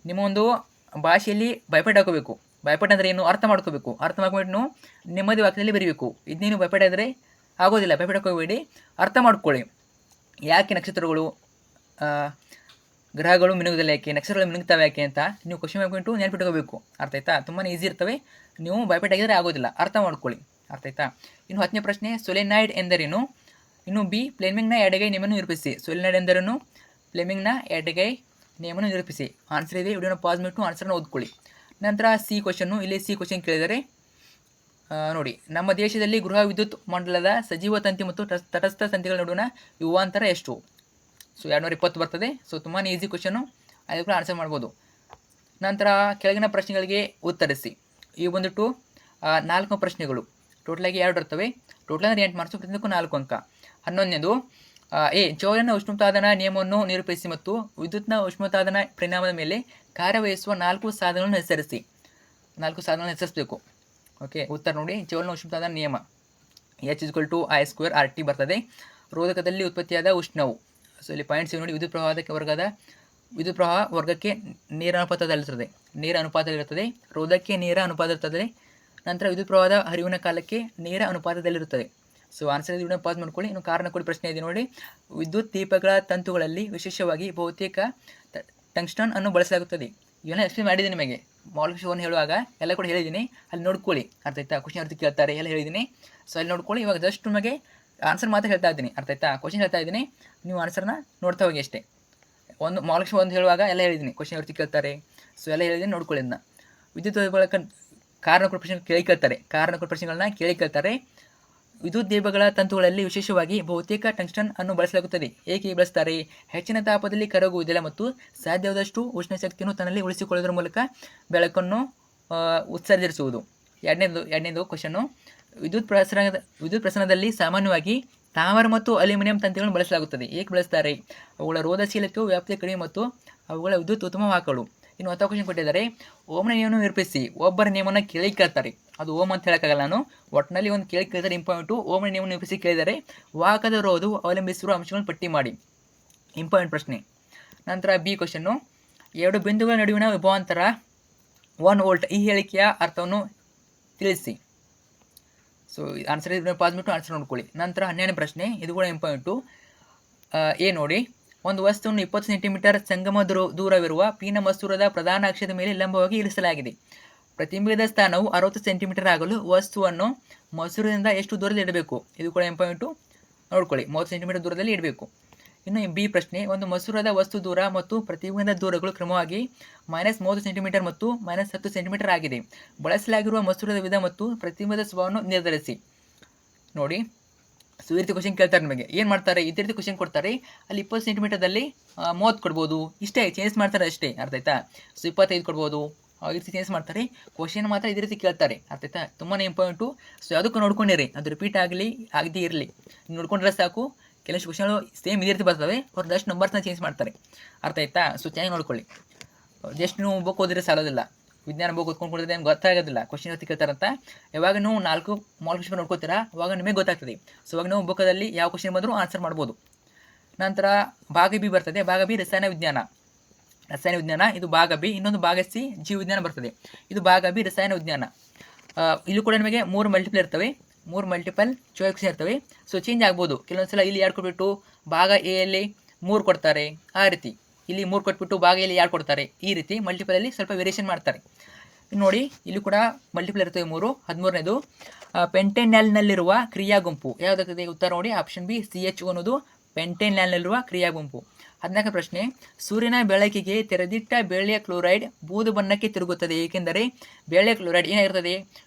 ನಿಮ್ಮ ಒಂದು ಭಾಷೆಯಲ್ಲಿ ಭಯಪಟ್ಟು ಹಾಕೋಬೇಕು. ಭಯಪಟ್ಟು ಅಂದರೆ ಏನು ಅರ್ಥ ಮಾಡ್ಕೋಬೇಕು. ಅರ್ಥ ಮಾಡ್ಕೊಂಡು ನೆಮ್ಮದಿ ವಾಕ್ಯದಲ್ಲಿ ಬರೀಬೇಕು. ಇದನ್ನೇನು ಭಯಪಡಿದ್ರೆ ಆಗೋದಿಲ್ಲ. ಭಯಪಡಕ್ಕೆ ಹೋಗಬೇಡಿ, ಅರ್ಥ ಮಾಡ್ಕೊಳ್ಳಿ. ಯಾಕೆ ನಕ್ಷತ್ರಗಳು ಗ್ರಹಗಳು ಮಿನುಗುದಿಲ್ಲ, ಯಾಕೆ ನಕ್ಷತ್ರಗಳು ಮಿನುಗ್ತವೆ ಯಾಕೆ ಅಂತ ನೀವು ಕ್ವಶನ್ ಮಾಡ್ಕೊಂಡು ನೆನಪಿಟ್ಕೋಬೇಕು. ಅರ್ಥ ಆಯ್ತಾ? ತುಂಬಾ ಈಸಿ ಇರ್ತವೆ. ನೀವು ಭಯಪಟ್ಟಾಗಿದ್ರೆ ಆಗೋದಿಲ್ಲ, ಅರ್ಥ ಮಾಡ್ಕೊಳ್ಳಿ. ಅರ್ಥ ಆಯ್ತಾ? ಇನ್ನು 10ನೇ ಪ್ರಶ್ನೆ, ಸೊಲೆನಾಯ್ಡ್ ಎಂದರೇನು? ಇನ್ನು ಬಿ, ಫ್ಲೇಮಿಂಗ್ನ ಎಡಗೈ ನಿಯಮವನ್ನು ನಿರೂಪಿಸಿ. ಸೊಲೆನಾಯ್ಡ್ ಎಂದರೇನು? ಫ್ಲೇಮಿಂಗ್ನ ಎಡಗೈ ನಿಯಮವನ್ನು ನಿರೂಪಿಸಿ. ಆನ್ಸರ್ ಇದೆ, ವಿಡಿಯೋನ ಪಾಸ್ ಮಾಡಿಬಿಟ್ಟು ಆನ್ಸರ್ನ ಓದ್ಕೊಳ್ಳಿ. ನಂತರ ಸಿ ಕ್ವಶನ್ನು. ಇಲ್ಲಿ ಸಿ ಕ್ವಶನ್ ಕೇಳಿದರೆ ನೋಡಿ, ನಮ್ಮ ದೇಶದಲ್ಲಿ ಗೃಹ ವಿದ್ಯುತ್ ಮಂಡಲದ ಸಜೀವ ತಂತಿ ಮತ್ತು ತಟಸ್ಥ ತಂತಿಗಳ ನಡುವಿನ ಯುವಾಂತರ ಎಷ್ಟು? ಸೊ 220 ಬರ್ತದೆ. ಸೊ ತುಂಬಾ ಈಸಿ ಕ್ವಶನು, ಅದಕ್ಕೆ ಕೂಡ ಆನ್ಸರ್ ಮಾಡ್ಬೋದು. ನಂತರ ಕೆಳಗಿನ ಪ್ರಶ್ನೆಗಳಿಗೆ ಉತ್ತರಿಸಿ. ಇವು ಬಂದುಬಿಟ್ಟು 4 ಪ್ರಶ್ನೆಗಳು. ಟೋಟಲಾಗಿ 2 ಇರ್ತವೆ. ಟೋಟಲ್ ಅಂದರೆ 8 ಮಾರ್ಕ್ಸು, ಪ್ರತಿಯೊಂದಕ್ಕೂ 4 ಅಂಕ. 11ನೇದು ಎ, ಜೌಲಿನ ಉಷ್ಣೋತ್ಪಾದನಾ ನಿಯಮವನ್ನು ನಿರೂಪಿಸಿ ಮತ್ತು ವಿದ್ಯುತ್ನ ಉಷ್ಣೋತ್ಪಾದನಾ ಪರಿಣಾಮದ ಮೇಲೆ ಕಾರ್ಯವಹಿಸುವ 4 ಸಾಧನಗಳನ್ನು ಹೆಸರಿಸಿ. 4 ಸಾಧನಗಳನ್ನು ಹೆಸರಿಸಬೇಕು. ಓಕೆ, ಉತ್ತರ ನೋಡಿ, ಜೌಲಿನ ಉಷ್ಣೋತ್ಪಾದನಾ ನಿಯಮ H=I²RT ಬರ್ತದೆ. ರೋಧಕದಲ್ಲಿ ಉತ್ಪತ್ತಿಯಾದ ಉಷ್ಣವು, ಸೊ ಇಲ್ಲಿ ಪಾಯಿಂಟ್ಸ್ ನೋಡಿ, ವಿದ್ಯುತ್ ಪ್ರವಾಹ ವರ್ಗಕ್ಕೆ ನೇರ ಅನುಪಾತದಲ್ಲಿರುತ್ತದೆ. ರೋಧಕ್ಕೆ ನೇರ ಅನುಪಾತದಲ್ಲಿರುತ್ತದೆ. ನಂತರ ವಿದ್ಯುತ್ ಪ್ರವಾಹದ ಹರಿವಿನ ಕಾಲಕ್ಕೆ ನೇರ ಅನುಪಾತದಲ್ಲಿರುತ್ತದೆ. ಸೊ ಆನ್ಸರ್ ಇದನ್ನು ಪಾಸ್ ಮಾಡ್ಕೊಳ್ಳಿ. ಇನ್ನು ಕಾರಣ ಕೊಡಿ ಪ್ರಶ್ನೆ ಇದೆ ನೋಡಿ. ವಿದ್ಯುತ್ ದೀಪಗಳ ತಂತುಗಳಲ್ಲಿ ವಿಶೇಷವಾಗಿ ಬಹುತೇಕ ಟಂಗ್ಸ್ಟನ್ ಅನ್ನು ಬಳಸಲಾಗುತ್ತದೆ. ಇವೆಲ್ಲ ಎಕ್ಸ್ಪ್ಲೇನ್ ಮಾಡಿದ್ದೀನಿ ನಿಮಗೆ. ಮಾಲಿಕ್ಯೂಲ್ಸ್ ಹೇಳುವಾಗ ಎಲ್ಲ ಕೂಡ ಹೇಳಿದ್ದೀನಿ, ಅಲ್ಲಿ ನೋಡ್ಕೊಳ್ಳಿ. ಅರ್ಥ ಆಯ್ತಾ? ಕ್ವಶನ್ ಅರ್ಥ ಕೇಳ್ತಾರೆ, ಎಲ್ಲ ಹೇಳಿದ್ದೀನಿ. ಸೊ ಅಲ್ಲಿ ನೋಡ್ಕೊಳ್ಳಿ. ಇವಾಗ ಜಸ್ಟ್ ನಿಮಗೆ ಆನ್ಸರ್ ಮಾತ್ರ ಹೇಳ್ತಾ ಇದ್ದೀನಿ. ಅರ್ಥ ಆಯ್ತಾ? ಕ್ವಶನ್ ಹೇಳ್ತಾ ಇದ್ದೀನಿ, ನೀವು ಆನ್ಸರ್ನ ನೋಡ್ತಾ ಹೋಗಿ ಅಷ್ಟೇ. ಒಂದು ಮಾಲಿಕ್ಯೂಲ್ಸ್ ಹೇಳುವಾಗ ಎಲ್ಲ ಹೇಳಿದ್ದೀನಿ, ಕ್ವಶನ್ ಅರ್ಥ ಕೇಳ್ತಾರೆ. ಸೊ ಎಲ್ಲ ಹೇಳಿದ್ದೀನಿ, ನೋಡ್ಕೊಳ್ಳಿ ಇದನ್ನ. ವಿದ್ಯುತ್ ಕಾರಣ ಕೊಟ್ಟ ಪ್ರಶ್ನೆಗಳನ್ನ ಕೇಳಿ ಕೇಳ್ತಾರೆ. ವಿದ್ಯುತ್ ದೀಪಗಳ ತಂತುಗಳಲ್ಲಿ ವಿಶೇಷವಾಗಿ ಬಹುತೇಕ ಟಂಗ್ಸ್ಟನ್ ಅನ್ನು ಬಳಸಲಾಗುತ್ತದೆ. ಏಕೆ ಬಳಸ್ತಾರೆ? ಹೆಚ್ಚಿನ ತಾಪದಲ್ಲಿ ಕರಗುವುದಿಲ್ಲ ಮತ್ತು ಸಾಧ್ಯವಾದಷ್ಟು ಉಷ್ಣ ಶಕ್ತಿಯನ್ನು ತನ್ನಲ್ಲಿ ಉಳಿಸಿಕೊಳ್ಳುವುದರ ಮೂಲಕ ಬೆಳಕನ್ನು ಉತ್ಸರ್ಜಿಸುವುದು. ಎರಡನೇದು ಕ್ವಶನ್ನು, ವಿದ್ಯುತ್ ಪ್ರಸರಣದಲ್ಲಿ ಸಾಮಾನ್ಯವಾಗಿ ತಾಮ್ರ ಮತ್ತು ಅಲ್ಯೂಮಿನಿಯಂ ತಂತಿಗಳನ್ನು ಬಳಸಲಾಗುತ್ತದೆ. ಏಕೆ ಬಳಸ್ತಾರೆ? ಅವುಗಳ ರೋಧಶೀಲತೆಯು ವ್ಯಾಪ್ತಿ ಕಡಿಮೆ ಮತ್ತು ಅವುಗಳ ವಿದ್ಯುತ್ ಉತ್ತಮವಾಗಲು. ಇನ್ನು 10 ಕ್ವಶನ್ ಕೊಟ್ಟಿದ್ದಾರೆ. ಓಮ್ನ ನಿಯಮವನ್ನು ನಿರೂಪಿಸಿ. ಒಬ್ಬರ ನಿಯಮನ ಕೇಳಿ ಕೇಳ್ತಾರೆ, ಅದು ಓಮ್ ಅಂತ ಹೇಳೋಕ್ಕಾಗಲ್ಲ ನಾನು, ಒಟ್ಟಿನಲ್ಲಿ ಒಂದು ಕೇಳಿ ಕೇಳಿದರೆ ಇಂಪಾರ್ಟೆಂಟು. ಓಮ್ನ ನಿಯಮವನ್ನು ನಿರೂಪಿಸಿ ಕೇಳಿದರೆ ವಾಹಕದ ರೋಧವು ಅವಲಂಬಿಸಿರುವ ಅಂಶಗಳನ್ನು ಪಟ್ಟಿ ಮಾಡಿ. ಇಂಪಾರ್ಟೆಂಟ್ ಪ್ರಶ್ನೆ. ನಂತರ ಬಿ ಕ್ವಶನ್ನು, 2 ಬಿಂದುಗಳ ನಡುವಿನ ವಿಭವಾಂತರ 1 ವೋಲ್ಟ್. ಈ ಹೇಳಿಕೆಯ ಅರ್ಥವನ್ನು ತಿಳಿಸಿ. ಸೊ ಆನ್ಸರ್ ಪಾಸ್ ಬಿಟ್ಟು ಆನ್ಸರ್ ನೋಡ್ಕೊಳ್ಳಿ. ನಂತರ 12ನೇ ಪ್ರಶ್ನೆ, ಇದು ಕೂಡ ಇಂಪಾರ್ಟೆಂಟು. ಎ ನೋಡಿ, ಒಂದು ವಸ್ತುವನ್ನು 20 ಸೆಂಟಿಮೀಟರ್ ಸಂಗಮ ದೂರವಿರುವ ಪೀನ ಮಸೂರದ ಪ್ರಧಾನ ಅಕ್ಷದ ಮೇಲೆ ಲಂಬವಾಗಿ ಇರಿಸಲಾಗಿದೆ. ಪ್ರತಿಬಿಂಬದ ಸ್ಥಾನವು 60 ಸೆಂಟಿಮೀಟರ್ ಆಗಲು ವಸ್ತುವನ್ನು ಮಸೂರದಿಂದ ಎಷ್ಟು ದೂರದಲ್ಲಿ ಇಡಬೇಕು? ಇದು ಕೂಡ ಇಂಪಾರ್ಟೆಂಟು, ನೋಡ್ಕೊಳ್ಳಿ. 30 ಸೆಂಟಿಮೀಟರ್ ದೂರದಲ್ಲಿ ಇಡಬೇಕು. ಇನ್ನು ಬಿ ಪ್ರಶ್ನೆ, ಒಂದು ಮಸೂರದ ವಸ್ತು ದೂರ ಮತ್ತು ಪ್ರತಿಬಿಂಬದ ದೂರಗಳು ಕ್ರಮವಾಗಿ -30 ಸೆಂಟಿಮೀಟರ್ ಮತ್ತು -10 ಸೆಂಟಿಮೀಟರ್ ಆಗಿದೆ. ಬಳಸಲಾಗಿರುವ ಮಸೂರದ ವಿಧ ಮತ್ತು ಪ್ರತಿಬಿಂಬದ ಸ್ವಭಾವವನ್ನು ನಿರ್ಧರಿಸಿ. ನೋಡಿ, ಸೊ ಈ ರೀತಿ ಕ್ವಶನ್ ಕೇಳ್ತಾರೆ ನಿಮಗೆ. ಏನು ಮಾಡ್ತಾರೆ? ಇದೇ ರೀತಿ ಕ್ವಶನ್ ಕೊಡ್ತಾರೆ. ಅಲ್ಲಿ 20 ಸೆಂಟಿಮೀಟರ್ದಲ್ಲಿ 30 ಕೊಡ್ಬೋದು, ಇಷ್ಟೇ ಚೇಂಜ್ ಮಾಡ್ತಾರೆ ಅಷ್ಟೇ. ಅರ್ಥ ಆಯ್ತಾ? ಸೊ 25 ಕೊಡ್ಬೋದು, ಈ ರೀತಿ ಚೇಂಜ್ ಮಾಡ್ತಾರೆ. ಕ್ವಶನ್ ಮಾತ್ರ ಇದೇ ರೀತಿ ಕೇಳ್ತಾರೆ. ಅರ್ಥ ಆಯ್ತಾ? ತುಂಬಾ ಇಂಪಾರ್ಟೆಂಟು. ಸೊ ಅದಕ್ಕೂ ನೋಡ್ಕೊಂಡಿರಿ, ಅದು ರಿಪೀಟ್ ಆಗದೇ ಇರಲಿ. ನೀವು ನೋಡ್ಕೊಂಡ್ರೆ ಸಾಕು. ಕೆಲವಷ್ಟು ಕ್ವಶನ್ಗಳು ಸೇಮ್ ಇದೇ ರೀತಿ ಬರ್ತವೆ, ಅವ್ರು ಜಸ್ಟ್ ನಂಬರ್ಸ್ನ ಚೇಂಜ್ ಮಾಡ್ತಾರೆ. ಅರ್ಥ ಆಯ್ತಾ? ಸೊ ಚೆನ್ನಾಗಿ ನೋಡ್ಕೊಳ್ಳಿ. ಜಸ್ಟ್ ನೀವು ಬುಕ್ ಓದಿದ್ರೆ ಸಾಲೋದಿಲ್ಲ. ವಿಜ್ಞಾನ ಬುಕ್ ಓದ್ಕೊಂಡು ಕೊಡಿದ್ರೆ ಏನು ಗೊತ್ತಾಗೋದಿಲ್ಲ ಕ್ವಶನ್ ಹೊತ್ತಿ ಕೇಳ್ತಾರಂತ. ಯಾವಾಗ ನೀವು 4 ಮಾಲಿಕ್ಯೂಲ್ಸ್ ನೋಡ್ಕೋತೀರಾ ಅವಾಗ ನಿಮಗೆ ಗೊತ್ತಾಗ್ತದೆ. ಸೊ ಅವಾಗ ನೀವು ಬುಕ್ಕದಲ್ಲಿ ಯಾವ ಕ್ವಶನ್ ಬಂದರೂ ಆನ್ಸರ್ ಮಾಡ್ಬೋದು. ನಂತರ ಭಾಗ ಬಿ ಬರ್ತದೆ. ಭಾಗ ಬಿ ರಸಾಯನ ವಿಜ್ಞಾನ. ಇದು ಭಾಗ ಬಿ. ಇನ್ನೊಂದು ಭಾಗ ಸಿ ಜೀವ ವಿಜ್ಞಾನ ಬರ್ತದೆ. ಇದು ಭಾಗ ಬಿ ರಸಾಯನ ವಿಜ್ಞಾನ. ಇಲ್ಲೂ ಕೂಡ ನಿಮಗೆ 3 ಮಲ್ಟಿಪಲ್ ಇರ್ತವೆ, 3 ಮಲ್ಟಿಪಲ್ ಚಾಯ್ಸ್ ಇರ್ತವೆ. ಸೊ ಚೇಂಜ್ ಆಗ್ಬೋದು. ಕೆಲವೊಂದು ಸಲ ಇಲ್ಲಿ 2 ಕೊಟ್ಬಿಟ್ಟು ಭಾಗ ಎ ಯಲ್ಲಿ 3 ಕೊಡ್ತಾರೆ, ಆ ರೀತಿ. ಇಲ್ಲಿ 3 ಕೊಟ್ಬಿಟ್ಟು ಭಾಗ ಎಲ್ಲಿ 2 ಕೊಡ್ತಾರೆ, ಈ ರೀತಿ ಮಲ್ಟಿಪಲಲ್ಲಿ ಸ್ವಲ್ಪ ವೇರಿಯೇಷನ್ ಮಾಡ್ತಾರೆ. ನೋಡಿ, ಇಲ್ಲಿ ಕೂಡ ಮಲ್ಟಿಪಲ್ ಇರ್ತವೆ 3. 13ನೇದು, ಪೆಂಟೆನ್ಯಾಲ್ನಲ್ಲಿರುವ ಕ್ರಿಯಾ ಗುಂಪು ಯಾವುದಾಗ್ತದೆ? ಉತ್ತರ ನೋಡಿ, ಆಪ್ಷನ್ ಬಿ CH ಅನ್ನೋದು ಪೆಂಟೆನ್ಯಾಲ್ನಲ್ಲಿರುವ ಕ್ರಿಯಾ ಗುಂಪು. 14ನೇ ಪ್ರಶ್ನೆ, ಸೂರ್ಯನ ಬೆಳಕಿಗೆ ತೆರೆದಿಟ್ಟ ಬೆಳ್ಳಿಯ ಕ್ಲೋರೈಡ್ ಬೂದು ಬಣ್ಣಕ್ಕೆ ತಿರುಗುತ್ತದೆ, ಏಕೆಂದರೆ ಬೆಳ್ಳಿಯ ಕ್ಲೋರೈಡ್ ಏನಾಗಿರ್ತದೆ?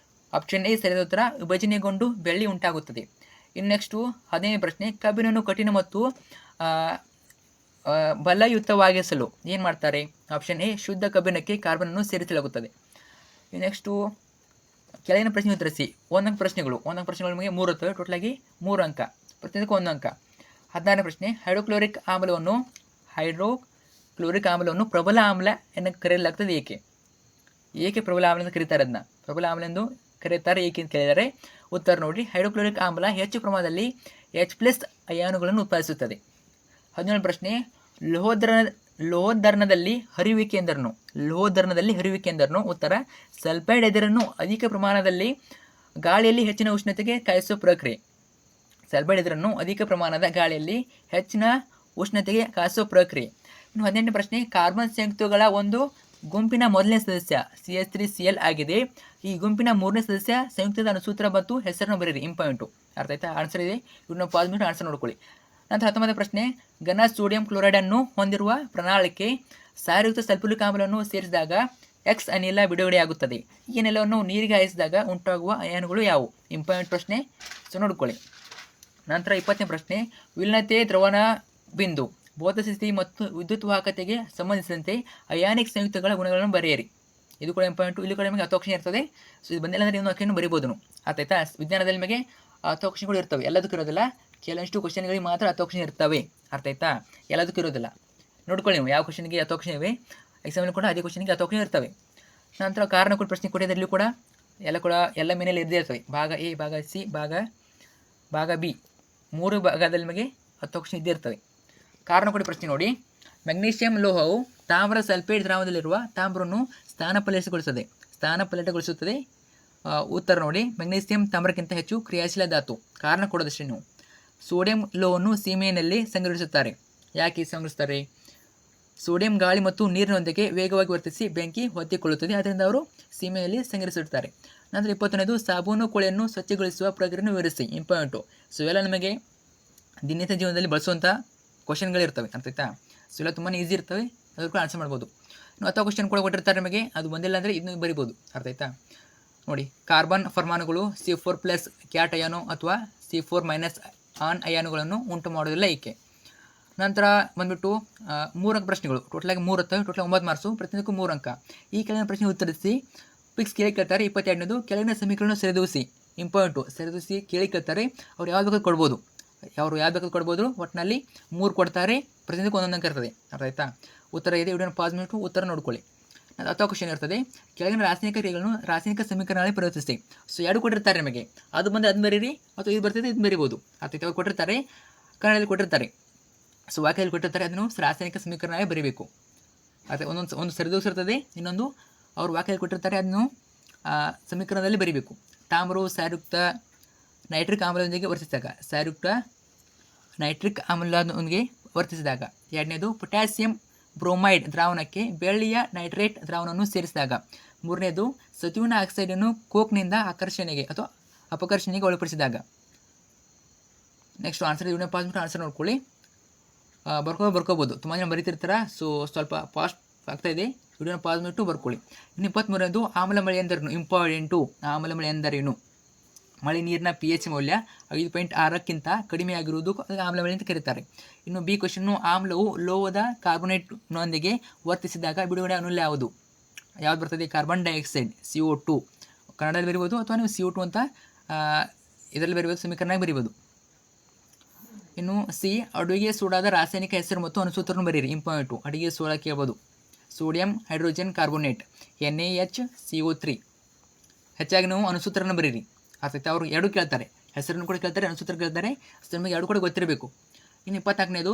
ಆಪ್ಷನ್ ಎ ಸರಿಯಾದ ಉತ್ತರ, ವಿಭಜನೆಗೊಂಡು ಬೆಳ್ಳಿ ಉಂಟಾಗುತ್ತದೆ. ಇನ್ನು ನೆಕ್ಸ್ಟು 15ನೇ ಪ್ರಶ್ನೆ, ಕಬ್ಬಿಣವನ್ನು ಕಠಿಣ ಮತ್ತು ಬಲಯುತವಾಗಿಸಲು ಏನು ಮಾಡ್ತಾರೆ? ಆಪ್ಷನ್ ಎ ಶುದ್ಧ ಕಬ್ಬಿಣಕ್ಕೆ ಕಾರ್ಬನನ್ನು ಸೇರಿಸಲಾಗುತ್ತದೆ. ನೆಕ್ಸ್ಟು ಕೆಳಗಿನ ಪ್ರಶ್ನೆ ಉತ್ತರಿಸಿ. ಒಂದೊಂದು ಪ್ರಶ್ನೆಗಳು ನಿಮಗೆ 3 ಇರ್ತವೆ. ಟೋಟಲಾಗಿ 3 ಅಂಕ, ಪ್ರತಿಯೊಂದಕ್ಕೂ 1 ಅಂಕ. 16ನೇ ಪ್ರಶ್ನೆ, ಹೈಡ್ರೋಕ್ಲೋರಿಕ್ ಆಮ್ಲವನ್ನು ಪ್ರಬಲ ಆಮ್ಲ ಎಂದು ಕರೆಯಲಾಗ್ತದೆ ಏಕೆ? ಏಕೆ ಪ್ರಬಲ ಆಮ್ಲ ಎಂದು ಕರೀತಾರೆ? ಅದನ್ನ ಪ್ರಬಲ ಆಮ್ಲ ಎಂದು ಕರೆಯುತ್ತಾರೆ ಏಕೆ ಅಂತ ಕೇಳಿದರೆ ಉತ್ತರ ನೋಡಿ, ಹೈಡ್ರೋಕ್ಲೋರಿಕ್ ಆಮ್ಲ ಹೆಚ್ಚು ಪ್ರಮಾಣದಲ್ಲಿ H+ ಅಯಾನುಗಳನ್ನು ಉತ್ಪಾದಿಸುತ್ತದೆ. 17ನೇ ಪ್ರಶ್ನೆ, ಲೋಹೋದ್ಧರಣದಲ್ಲಿ ಹರಿಯುವಿಕೆ ಎಂದರೇನು? ಉತ್ತರ ಸಲ್ಫೈಡ್ ಎದಿರನ್ನು ಅಧಿಕ ಪ್ರಮಾಣದಲ್ಲಿ ಗಾಳಿಯಲ್ಲಿ ಹೆಚ್ಚಿನ ಉಷ್ಣತೆಗೆ ಕಾಯಿಸುವ ಪ್ರಕ್ರಿಯೆ. ಸಲ್ಫೈಡ್ ಎದಿರನ್ನು ಅಧಿಕ ಪ್ರಮಾಣದ ಗಾಳಿಯಲ್ಲಿ ಹೆಚ್ಚಿನ ಉಷ್ಣತೆಗೆ ಕಾಯಿಸುವ ಪ್ರಕ್ರಿಯೆ. ಇನ್ನು 18ನೇ ಪ್ರಶ್ನೆ, ಕಾರ್ಬನ್ ಸಂಯುಕ್ತಗಳ ಒಂದು ಗುಂಪಿನ ಮೊದಲನೇ ಸದಸ್ಯ CH3Cl ಆಗಿದೆ. ಈ ಗುಂಪಿನ ಮೂರನೇ ಸದಸ್ಯ ಸಂಯುಕ್ತದ ಅಣುಸೂತ್ರ ಮತ್ತು ಹೆಸರನ್ನು ಬರೀರಿ. ಇಂಪಾರ್ಟೆಂಟು. ಅರ್ಥ ಆಯ್ತಾ? ಆನ್ಸರ್ ಇದೆ, ಇವ್ರನ್ನ ಪಾಸ್ ಮಾಡಿ ಆನ್ಸರ್ ನೋಡ್ಕೊಳ್ಳಿ. ನಂತರ 19ನೇ ಪ್ರಶ್ನೆ, ಘನ ಸೋಡಿಯಂ ಕ್ಲೋರೈಡ್ ಅನ್ನು ಹೊಂದಿರುವ ಪ್ರಣಾಳಕ್ಕೆ ಸಾರಯುಕ್ತ ಸಲ್ಫ್ಯೂರಿಕ್ ಆಮ್ಲವನ್ನು ಸೇರಿಸಿದಾಗ X ಅನಿಲ ಬಿಡುಗಡೆಯಾಗುತ್ತದೆ. ಈ ಅನಿಲವನ್ನು ನೀರಿಗೆ ಹಾಯಿಸಿದಾಗ ಉಂಟಾಗುವ ಅಯಾನುಗಳು ಯಾವುವು? ಇಂಪಾರ್ಟೆಂಟ್ ಪ್ರಶ್ನೆ, ಸೊ ನೋಡ್ಕೊಳ್ಳಿ. ನಂತರ 20ನೇ ಪ್ರಶ್ನೆ, ವಿಲೀನತೆ ದ್ರವಣ ಬಿಂದು ಭೌತ ಸ್ಥಿತಿ ಮತ್ತು ವಿದ್ಯುತ್ ವಾಹಕತೆಗೆ ಸಂಬಂಧಿಸಿದಂತೆ ಅಯಾನಿಕ್ ಸಂಯುಕ್ತಗಳ ಗುಣಗಳನ್ನು ಬರೆಯಿರಿ. ಇದು ಕೂಡ ಇಂಪಾರ್ಟೆಂಟು. ಇಲ್ಲಿ ಕೂಡ ನಿಮಗೆ 10 ಆಪ್ಷನ್ ಇರ್ತದೆ. ಸೊ ಇದು ಬಂದಿಲ್ಲ ಅಂದರೆ ಇನ್ನೊಂದು ಆಪ್ಷನ್ ಬರಿಬೋದು. ಅರ್ಥ ಆಯ್ತಾ? ವಿಜ್ಞಾನದಲ್ಲಿ ನಿಮಗೆ 10 ಆಪ್ಷನ್ಗಳು ಇರ್ತವೆ, ಎಲ್ಲದಕ್ಕೂ ಇರೋದಿಲ್ಲ. ಕೆಲವಷ್ಟು ಕ್ವಶನ್ಗಳಿಗೆ ಮಾತ್ರ 10 ಆಪ್ಷನ್ ಇರ್ತವೆ. ಅರ್ಥ ಆಯ್ತಾ? ಎಲ್ಲದಕ್ಕೂ ಇರೋದಿಲ್ಲ. ನೋಡ್ಕೊಳ್ಳಿ ನೀವು ಯಾವ ಕ್ವಶನ್ಗೆ 10 ಆಪ್ಷನ್ ಇವೆ, ಎಕ್ಸಾಮಲ್ಲಿ ಕೂಡ ಅದೇ ಕ್ವಶನ್ಗೆ 10 ಆಪ್ಷನ್ ಇರ್ತವೆ. ನಂತರ ಕಾರಣ ಕೂಡ ಪ್ರಶ್ನೆ ಕೊಟ್ಟಿದ್ದರಲ್ಲಿ ಕೂಡ ಎಲ್ಲ ಮೇನಲ್ಲಿ ಇದ್ದೇ ಇರ್ತವೆ. ಭಾಗ ಎ, ಭಾಗ ಸಿ, ಭಾಗ ಬಿ, 3 ಭಾಗದಲ್ಲಿ ನಿಮಗೆ 10 ಆಪ್ಷನ್ ಇದ್ದೇ ಇರ್ತವೆ. ಕಾರಣ ಕೊಡಿ ಪ್ರಶ್ನೆ ನೋಡಿ, ಮೆಗ್ನೀಷಿಯಂ ಲೋಹವು ತಾಮ್ರ ಸಲ್ಫೇಟ್ ದ್ರಾವಣದಲ್ಲಿರುವ ತಾಮ್ರವನ್ನು ಸ್ಥಾನಪಲ್ಲಟಗೊಳಿಸುತ್ತದೆ. ಉತ್ತರ ನೋಡಿ, ಮೆಗ್ನೀಷಿಯಂ ತಾಮ್ರಕ್ಕಿಂತ ಹೆಚ್ಚು ಕ್ರಿಯಾಶೀಲ ಧಾತು. ಕಾರಣ ಕೊಡೋದಷ್ಟೇ ನೀವು. ಸೋಡಿಯಂ ಲೋಹವನ್ನು ಸೀಮೆಯಲ್ಲಿ ಸಂಗ್ರಹಿಸುತ್ತಾರೆ. ಯಾಕೆ ಸಂಗ್ರಹಿಸುತ್ತಾರೆ? ಸೋಡಿಯಂ ಗಾಳಿ ಮತ್ತು ನೀರಿನೊಂದಿಗೆ ವೇಗವಾಗಿ ವರ್ತಿಸಿ ಬೆಂಕಿ ಹೊತ್ತಿಕೊಳ್ಳುತ್ತದೆ, ಆದ್ದರಿಂದ ಅವರು ಸೀಮೆಯಲ್ಲಿ ಸಂಗ್ರಹಿಸಿರ್ತಾರೆ. ನಂತರ 21ನೇದು, ಸಾಬೂನು ಕೊಳೆಯನ್ನು ಸ್ವಚ್ಛಗೊಳಿಸುವ ಪ್ರಕ್ರಿಯೆಯನ್ನು ವಿವರಿಸಿ. ಇಂಪಾರ್ಟೆಂಟು. ಸೊ ಇವೆಲ್ಲ ನಮಗೆ ದಿನನಿತ್ಯ ಜೀವನದಲ್ಲಿ ಬಳಸುವಂಥ ಕ್ವಶನ್ಗಳಿರ್ತವೆ. ಅರ್ಥ ಆಯ್ತಾ? ಸೊ ಎಲ್ಲ ತುಂಬಾ ಈಸಿ ಇರ್ತವೆ, ಅದ್ರ ಕೂಡ ಆನ್ಸರ್ ಮಾಡ್ಬೋದು. ಇನ್ನು 10 ಕ್ವಶನ್ ಕೂಡ ಕೊಟ್ಟಿರ್ತಾರೆ ನಿಮಗೆ, ಅದು ಬಂದಿಲ್ಲ ಅಂದರೆ ಇದನ್ನು ಬರಿಬೋದು. ಅರ್ಥ ಆಯ್ತಾ? ನೋಡಿ, ಕಾರ್ಬನ್ ಪರಮಾಣುಗಳು C4+ ಕ್ಯಾಟ್ ಅಯಾನು ಅಥವಾ C4- ಆನ್ ಅಯಾನುಗಳನ್ನು ಉಂಟು ಮಾಡೋದಿಲ್ಲ ಏಕೆ? ನಂತರ ಬಂದುಬಿಟ್ಟು 3 ಅಂಕ ಪ್ರಶ್ನೆಗಳು. ಟೋಟಲಾಗಿ 3 ಇರ್ತವೆ. Total 9 marks. ಪ್ರತಿಯೊಂದಕ್ಕೂ 3 ಅಂಕ. ಈ ಕೆಳಗಿನ ಪ್ರಶ್ನೆ ಉತ್ತರಿಸಿ. ಪಿಕ್ಸ್ ಕೇಳಿ ಕೇಳ್ತಾರೆ. 22ನೇದು, ಕೆಳಗಿನ ಸಮೀಕರಣ ಸರಿದೂಸಿ. ಇಂಪಾರ್ಟೆಂಟು. ಸರಿದೂಸಿ ಕೇಳಿ ಕೇಳ್ತಾರೆ. ಅವ್ರು ಯಾವ್ದು ಬೇಕಾದ್ರೂ ಕೊಡ್ಬೋದು. ಒಟ್ಟಿನಲ್ಲಿ 3 ಕೊಡ್ತಾರೆ. ಪ್ರತಿಯೊಂದಕ್ಕೂ 1 ಅಂಕ ಇರ್ತದೆ. ಅರ್ಥ ಆಯ್ತಾ? ಉತ್ತರ ಇದೆ. ವಿಡಿಯೋನ ಪಾಸ್ ಮಾಡಿಬಿಟ್ಟು ಉತ್ತರ ನೋಡ್ಕೊಳ್ಳಿ. 10 ಕ್ವಶನ್ ಇರ್ತದೆ. ಕೆಳಗಿನ ರಾಸಾಯನಿಕ ಕ್ರಿಯೆಗಳನ್ನು ರಾಸಾಯನಿಕ ಸಮೀಕರಣಗಳಲ್ಲಿ ಪರಿವರ್ತಿಸಿ. ಸೊ 2 ಕೊಟ್ಟಿರ್ತಾರೆ ನಿಮಗೆ, ಅದು ಬಂದರೆ ಅದು ಬರೀರಿ, ಅಥವಾ ಇದು ಬರ್ತದೆ ಇದು ಬರಿಬೋದು. ಅರ್ಥ ಆಯ್ತಾ? ಅವ್ರು ಕೊಟ್ಟಿರ್ತಾರೆ, ಕನ್ನಡದಲ್ಲಿ ಕೊಟ್ಟಿರ್ತಾರೆ. ಸೊ ವಾಕ್ಯದಲ್ಲಿ ಕೊಟ್ಟಿರ್ತಾರೆ, ಅದನ್ನು ರಾಸಾಯನಿಕ ಸಮೀಕರಣವೇ ಬರೀಬೇಕು. ಅದೇ ಒಂದು ಸರಿದೂಗಿಸಿರ್ತದೆ, ಇನ್ನೊಂದು ಅವ್ರು ವಾಕ್ಯದಲ್ಲಿ ಕೊಟ್ಟಿರ್ತಾರೆ, ಅದನ್ನು ಸಮೀಕರಣದಲ್ಲಿ ಬರೀಬೇಕು. ತಾಮ್ರವು ಸಾರಯುಕ್ತ ನೈಟ್ರಿಕ್ ಆಮ್ಲದೊಂದಿಗೆ ವರ್ತಿಸಿದಾಗ. 2ನೇದು, ಪೊಟ್ಯಾಸಿಯಂ ಬ್ರೋಮೈಡ್ ದ್ರಾವಣಕ್ಕೆ ಬೆಳ್ಳಿಯ ನೈಟ್ರೇಟ್ ದ್ರಾವಣವನ್ನು ಸೇರಿಸಿದಾಗ. 3ನೇದು, ಸತುವಿನ ಆಕ್ಸೈಡನ್ನು ಕೋಕ್ನಿಂದ ಆಕರ್ಷಣೆಗೆ ಅಥವಾ ಅಪಕರ್ಷಣೆಗೆ ಒಳಪಡಿಸಿದಾಗ. ನೆಕ್ಸ್ಟ್ ಆನ್ಸರ್ ಇವನ್ನ ಪಾಸ್ ಮಾಡಿ ಆನ್ಸರ್ ನೋಡ್ಕೊಳ್ಳಿ. ಬರ್ಕೋಬೋದು. ತುಂಬ ಜನ ಬರೀತಿರ್ತಾರ, ಸೊ ಸ್ವಲ್ಪ ಫಾಸ್ಟ್ ಆಗ್ತಾಯಿದೆ. ವಿಡಿಯೋನ ಪಾಸ್ ಮಾಡಿಟ್ಟು ಬರ್ಕೊಳ್ಳಿ. ಇನ್ನು 23ನೇದು, ಆಮ್ಲ ಮಳೆ ಎಂದರೇನು? ಇಂಪಾರ್ಟೆಂಟು. ಆಮ್ಲ ಮಳೆ ಎಂದರೇನು? ಮಳೆ ನೀರಿನ pH ಮೌಲ್ಯ 5.6ಕ್ಕಿಂತ ಕಡಿಮೆಯಾಗಿರುವುದು ಆಮ್ಲ ಮಳೆ ಅಂತ ಕರೀತಾರೆ. ಇನ್ನು ಬಿ ಕ್ವಶನ್ನು, ಆಮ್ಲವು ಲೋಹದ ಕಾರ್ಬೊನೇಟ್ನೊಂದಿಗೆ ವರ್ತಿಸಿದಾಗ ಬಿಡುಗಡೆ ಅನಿಲ ಯಾವುದು ಬರ್ತದೆ? Carbon dioxide, CO2. ಕನ್ನಡದಲ್ಲಿ ಬರಿಬೋದು, ಅಥವಾ ನೀವು CO2 ಅಂತ ಇದರಲ್ಲಿ ಬರಿಬೋದು, ಸಮೀಕರಣವಾಗಿ ಬರಿಬೋದು. ಇನ್ನು ಸಿ, ಅಡುಗೆ ಸೋಡಾದ ರಾಸಾಯನಿಕ ಹೆಸರು ಮತ್ತು ಅಣುಸೂತ್ರವನ್ನು ಬರೀರಿ. ಇಂಪಾರ್ಟೆಂಟು. ಅಡುಗೆ ಸೋಡಾ ಕೇಳ್ಬೋದು. Sodium hydrogen carbonate, NaHCO3. ಹೆಚ್ಚಾಗಿ ನಾವು ಅಣುಸೂತ್ರನ ಬರೀರಿ. ಅರ್ಥ ಆಯ್ತಾ? ಅವರು 2 ಕೇಳ್ತಾರೆ, ಹೆಸರನ್ನು ಕೂಡ ಕೇಳ್ತಾರೆ, ಅಣುಸೂತ್ರ ಕೇಳ್ತಾರೆ. ಸೊ ನಮಗೆ 2 ಕೂಡ ಗೊತ್ತಿರಬೇಕು. ಇನ್ನು 24ನೇದು,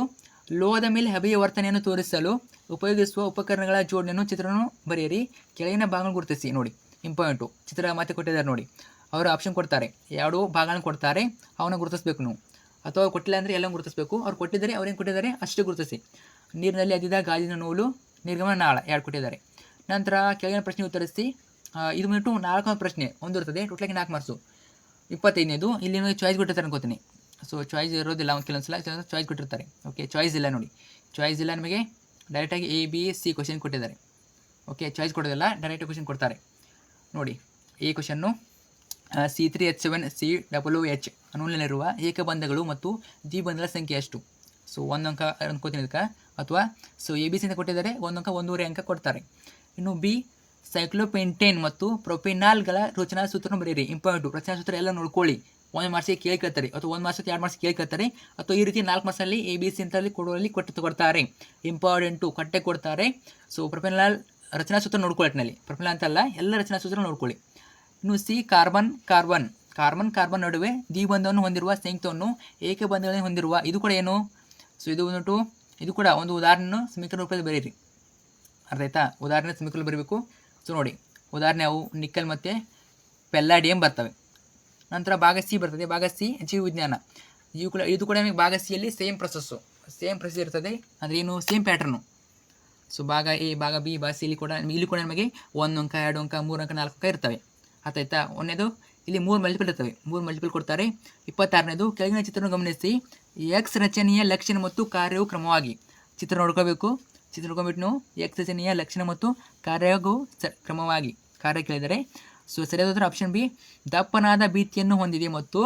ಲೋಹದ ಮೇಲೆ ಹಬೆಯ ವರ್ತನೆಯನ್ನು ತೋರಿಸಲು ಉಪಯೋಗಿಸುವ ಉಪಕರಣಗಳ ಜೋಡಣೆಯನ್ನು ಚಿತ್ರವನ್ನು ಬರೆಯಿರಿ. ಕೆಳಗಿನ ಭಾಗಗಳನ್ನು ಗುರುತಿಸಿ. ನೋಡಿ, ಇಂಪಾರ್ಟೆಂಟು. ಚಿತ್ರ ಮತ್ತೆ ಕೊಟ್ಟಿದ್ದಾರೆ ನೋಡಿ, ಅವರು ಆಪ್ಷನ್ ಕೊಡ್ತಾರೆ, 2 ಭಾಗಗಳನ್ನು ಕೊಡ್ತಾರೆ, ಅವನ್ನ ಗುರುತಿಸಬೇಕು ನೀವು. ಅಥವಾ ಅವ್ರು ಕೊಟ್ಟಿಲ್ಲ ಅಂದರೆ ಎಲ್ಲ ಗುರುತಿಸಬೇಕು. ಅವ್ರು ಕೊಟ್ಟಿದ್ದಾರೆ, ಅವ್ರೇನು ಕೊಟ್ಟಿದ್ದಾರೆ ಅಷ್ಟೇ ಗುರುತಿಸಿ. ನೀರಿನಲ್ಲಿ ಅದ್ದಿದ ಗಾಜಿನ ನೂಲು, ನಿರ್ಗಮನ ನಾಳ 2 ಕೊಟ್ಟಿದ್ದಾರೆ. ನಂತರ ಕೆಳಗಿನ ಪ್ರಶ್ನೆ ಉತ್ತರಿಸಿ. ಇದು ಬಂದ್ಬಿಟ್ಟು 4ನೇ ಪ್ರಶ್ನೆ ಒಂದಿರ್ತದೆ. ಟೋಟಲಾಗಿ 4 ಮಾರ್ಕ್ಸು. 25ನೇದು, ಇಲ್ಲಿ ನಿಮಗೆ ಚಾಯ್ಸ್ ಕೊಟ್ಟಿರ್ತಾರೆ ಅನ್ಕೋತೀನಿ. ಸೊ ಚಾಯ್ಸ್ ಇರೋದಿಲ್ಲ ಕೆಲವೊಂದು ಸಲ ಚಾಯ್ಸ್ ಕೊಟ್ಟಿರ್ತಾರೆ. ಓಕೆ, ಚಾಯ್ಸ್ ಇಲ್ಲ ನೋಡಿ, ಚಾಯ್ಸ್ ಇಲ್ಲ. ನಿಮಗೆ ಡೈರೆಕ್ಟಾಗಿ A-B-C ಕ್ವಶನ್ ಕೊಟ್ಟಿದ್ದಾರೆ. ಓಕೆ, ಚಾಯ್ಸ್ ಕೊಡೋದಿಲ್ಲ, ಡೈರೆಕ್ಟಾಗಿ ಕ್ವಶನ್ ಕೊಡ್ತಾರೆ ನೋಡಿ. ಎ ಕ್ವಶನ್ನು, C3H7COOH ಅಣುವಿನಲ್ಲಿರುವ ಏಕಬಂಧಗಳು ಮತ್ತು ದ್ವಿಬಂಧಗಳ ಸಂಖ್ಯೆ ಎಷ್ಟು? ಸೊ 1 ಅಂಕ ಅನ್ಕೋತೀನಿ ಇದಕ್ಕೆ. ಅಥವಾ ಸೊ ABC ಅಂತ ಕೊಟ್ಟಿದ್ದಾರೆ, 1 ಅಂಕ 1.5 ಅಂಕ ಕೊಡ್ತಾರೆ. ಇನ್ನು ಬಿ, ಸೈಕ್ಲೋಪೆಂಟೇನ್ ಮತ್ತು ಪ್ರೊಪೆನಾಲ್ಗಳ ರಚನಾ ಸೂತ್ರವನ್ನು ಬರೆಯಿರಿ. ಇಂಪಾರ್ಟೆಂಟು. ರಚನಾ ಸೂತ್ರ ಎಲ್ಲ ನೋಡ್ಕೊಳ್ಳಿ. 1 ಮಾರ್ಕ್ಸಿಗೆ ಕೇಳ್ತಾರೆ, ಅಥವಾ 1 ಮಾರ್ಕ್ಸ್ 2 ಮಾರ್ಕ್ಸ್ ಕೇಳ್ತಾರೆ, ಅಥವಾ ಈ ರೀತಿ 4 ಮಾರ್ಕ್ಸಲ್ಲಿ ABC ಅಂತಲ್ಲಿ ಕೊಡುವಲ್ಲಿ ಕೊಡ್ತಾರೆ. ಇಂಪಾರ್ಟೆಂಟು ಕಟ್ಟೆ ಕೊಡ್ತಾರೆ. ಸೊ ಪ್ರೊಪೆನ್ಲಾಲ್ ರಚನಾ ಸೂತ್ರ ನೋಡ್ಕೊಳ್ಳಿ. ಪ್ರೊಪೆನ್ಲಾಲ್ ಅಂತಲ್ಲ, ಎಲ್ಲ ರಚನಾ ಸೂತ್ರ ನೋಡ್ಕೊಳ್ಳಿ. ಇನ್ನು ಸಿ ಕಾರ್ಬನ್ ನಡುವೆ ದ್ವಿಬಂಧವನ್ನು ಹೊಂದಿರುವ ಸಂಯುಕ್ತವನ್ನು ಏಕಬಂಧಗಳನ್ನು ಹೊಂದಿರುವ, ಇದು ಕೂಡ ಏನು? ಸೊ ಇದು ಕೂಡ ಒಂದು ಉದಾಹರಣೆಯನ್ನು ಸಮೀಕರಣ ರೂಪದಲ್ಲಿ ಬರೀರಿ. ಅರ್ಥ ಆಯ್ತಾ? ಉದಾಹರಣೆ ಸಮೀಕರಣ ಬರೀಬೇಕು. ಸೊ ನೋಡಿ, ಉದಾಹರಣೆ ಅವು ನಿಕ್ಕಲ್ ಮತ್ತು ಪೆಲ್ಲಾಡಿಯಂ ಬರ್ತವೆ. ನಂತರ ಭಾಗ ಸಿ ಬರ್ತದೆ. ಭಾಗ ಸಿ ಜೀವವಿಜ್ಞಾನ. ಇದು ಕೂಡ ನಮಗೆ ಭಾಗ ಸಿಯಲ್ಲಿ ಸೇಮ್ ಪ್ರೊಸೆಸ್ ಇರ್ತದೆ. ಅಂದರೆ ಏನು? Same pattern. ಸೊ ಭಾಗ ಎ, ಭಾಗ ಬಿ, ಭಾಗ ಸಿ ಇಲ್ಲಿ ಕೂಡ ನಮಗೆ 1 ಅಂಕ, 2 ಅಂಕ, 3 ಅಂಕ, 4 ಅಂಕ ಇರ್ತವೆ. ಅರ್ಥ ಆಯ್ತಾ? ಒಂದನೇದು ಇಲ್ಲಿ 3 ಮಲ್ಟಿಪಲ್ ಇರ್ತವೆ, 3 ಮಲ್ಟಿಪಲ್ ಕೊಡ್ತಾರೆ. 26ನೇದು ಕೆಳಗಿನ ಚಿತ್ರವನ್ನು ಗಮನಿಸಿ, ಎಕ್ಸ್ ರಚನೆಯ ಲಕ್ಷಣ ಮತ್ತು ಕಾರ್ಯವು ಕ್ರಮವಾಗಿ. ಚಿತ್ರ ನೋಡ್ಕೋಬೇಕು. ಚಿತ್ರ ನೋಡ್ಕೊಂಡ್ಬಿಟ್ಟು ನಾವು ಎಕ್ಸ್ ರಚನೆಯ ಲಕ್ಷಣ ಮತ್ತು ಕಾರ್ಯವು ಕ್ರಮವಾಗಿ ಕಾರ್ಯ ಕೇಳಿದರೆ, ಸೊ ಸರಿಯಾದ ಉತ್ತರ ಆಪ್ಷನ್ ಬಿ, ದಪ್ಪನಾದ ಭಿತ್ತಿಯನ್ನು ಹೊಂದಿದೆ ಮತ್ತು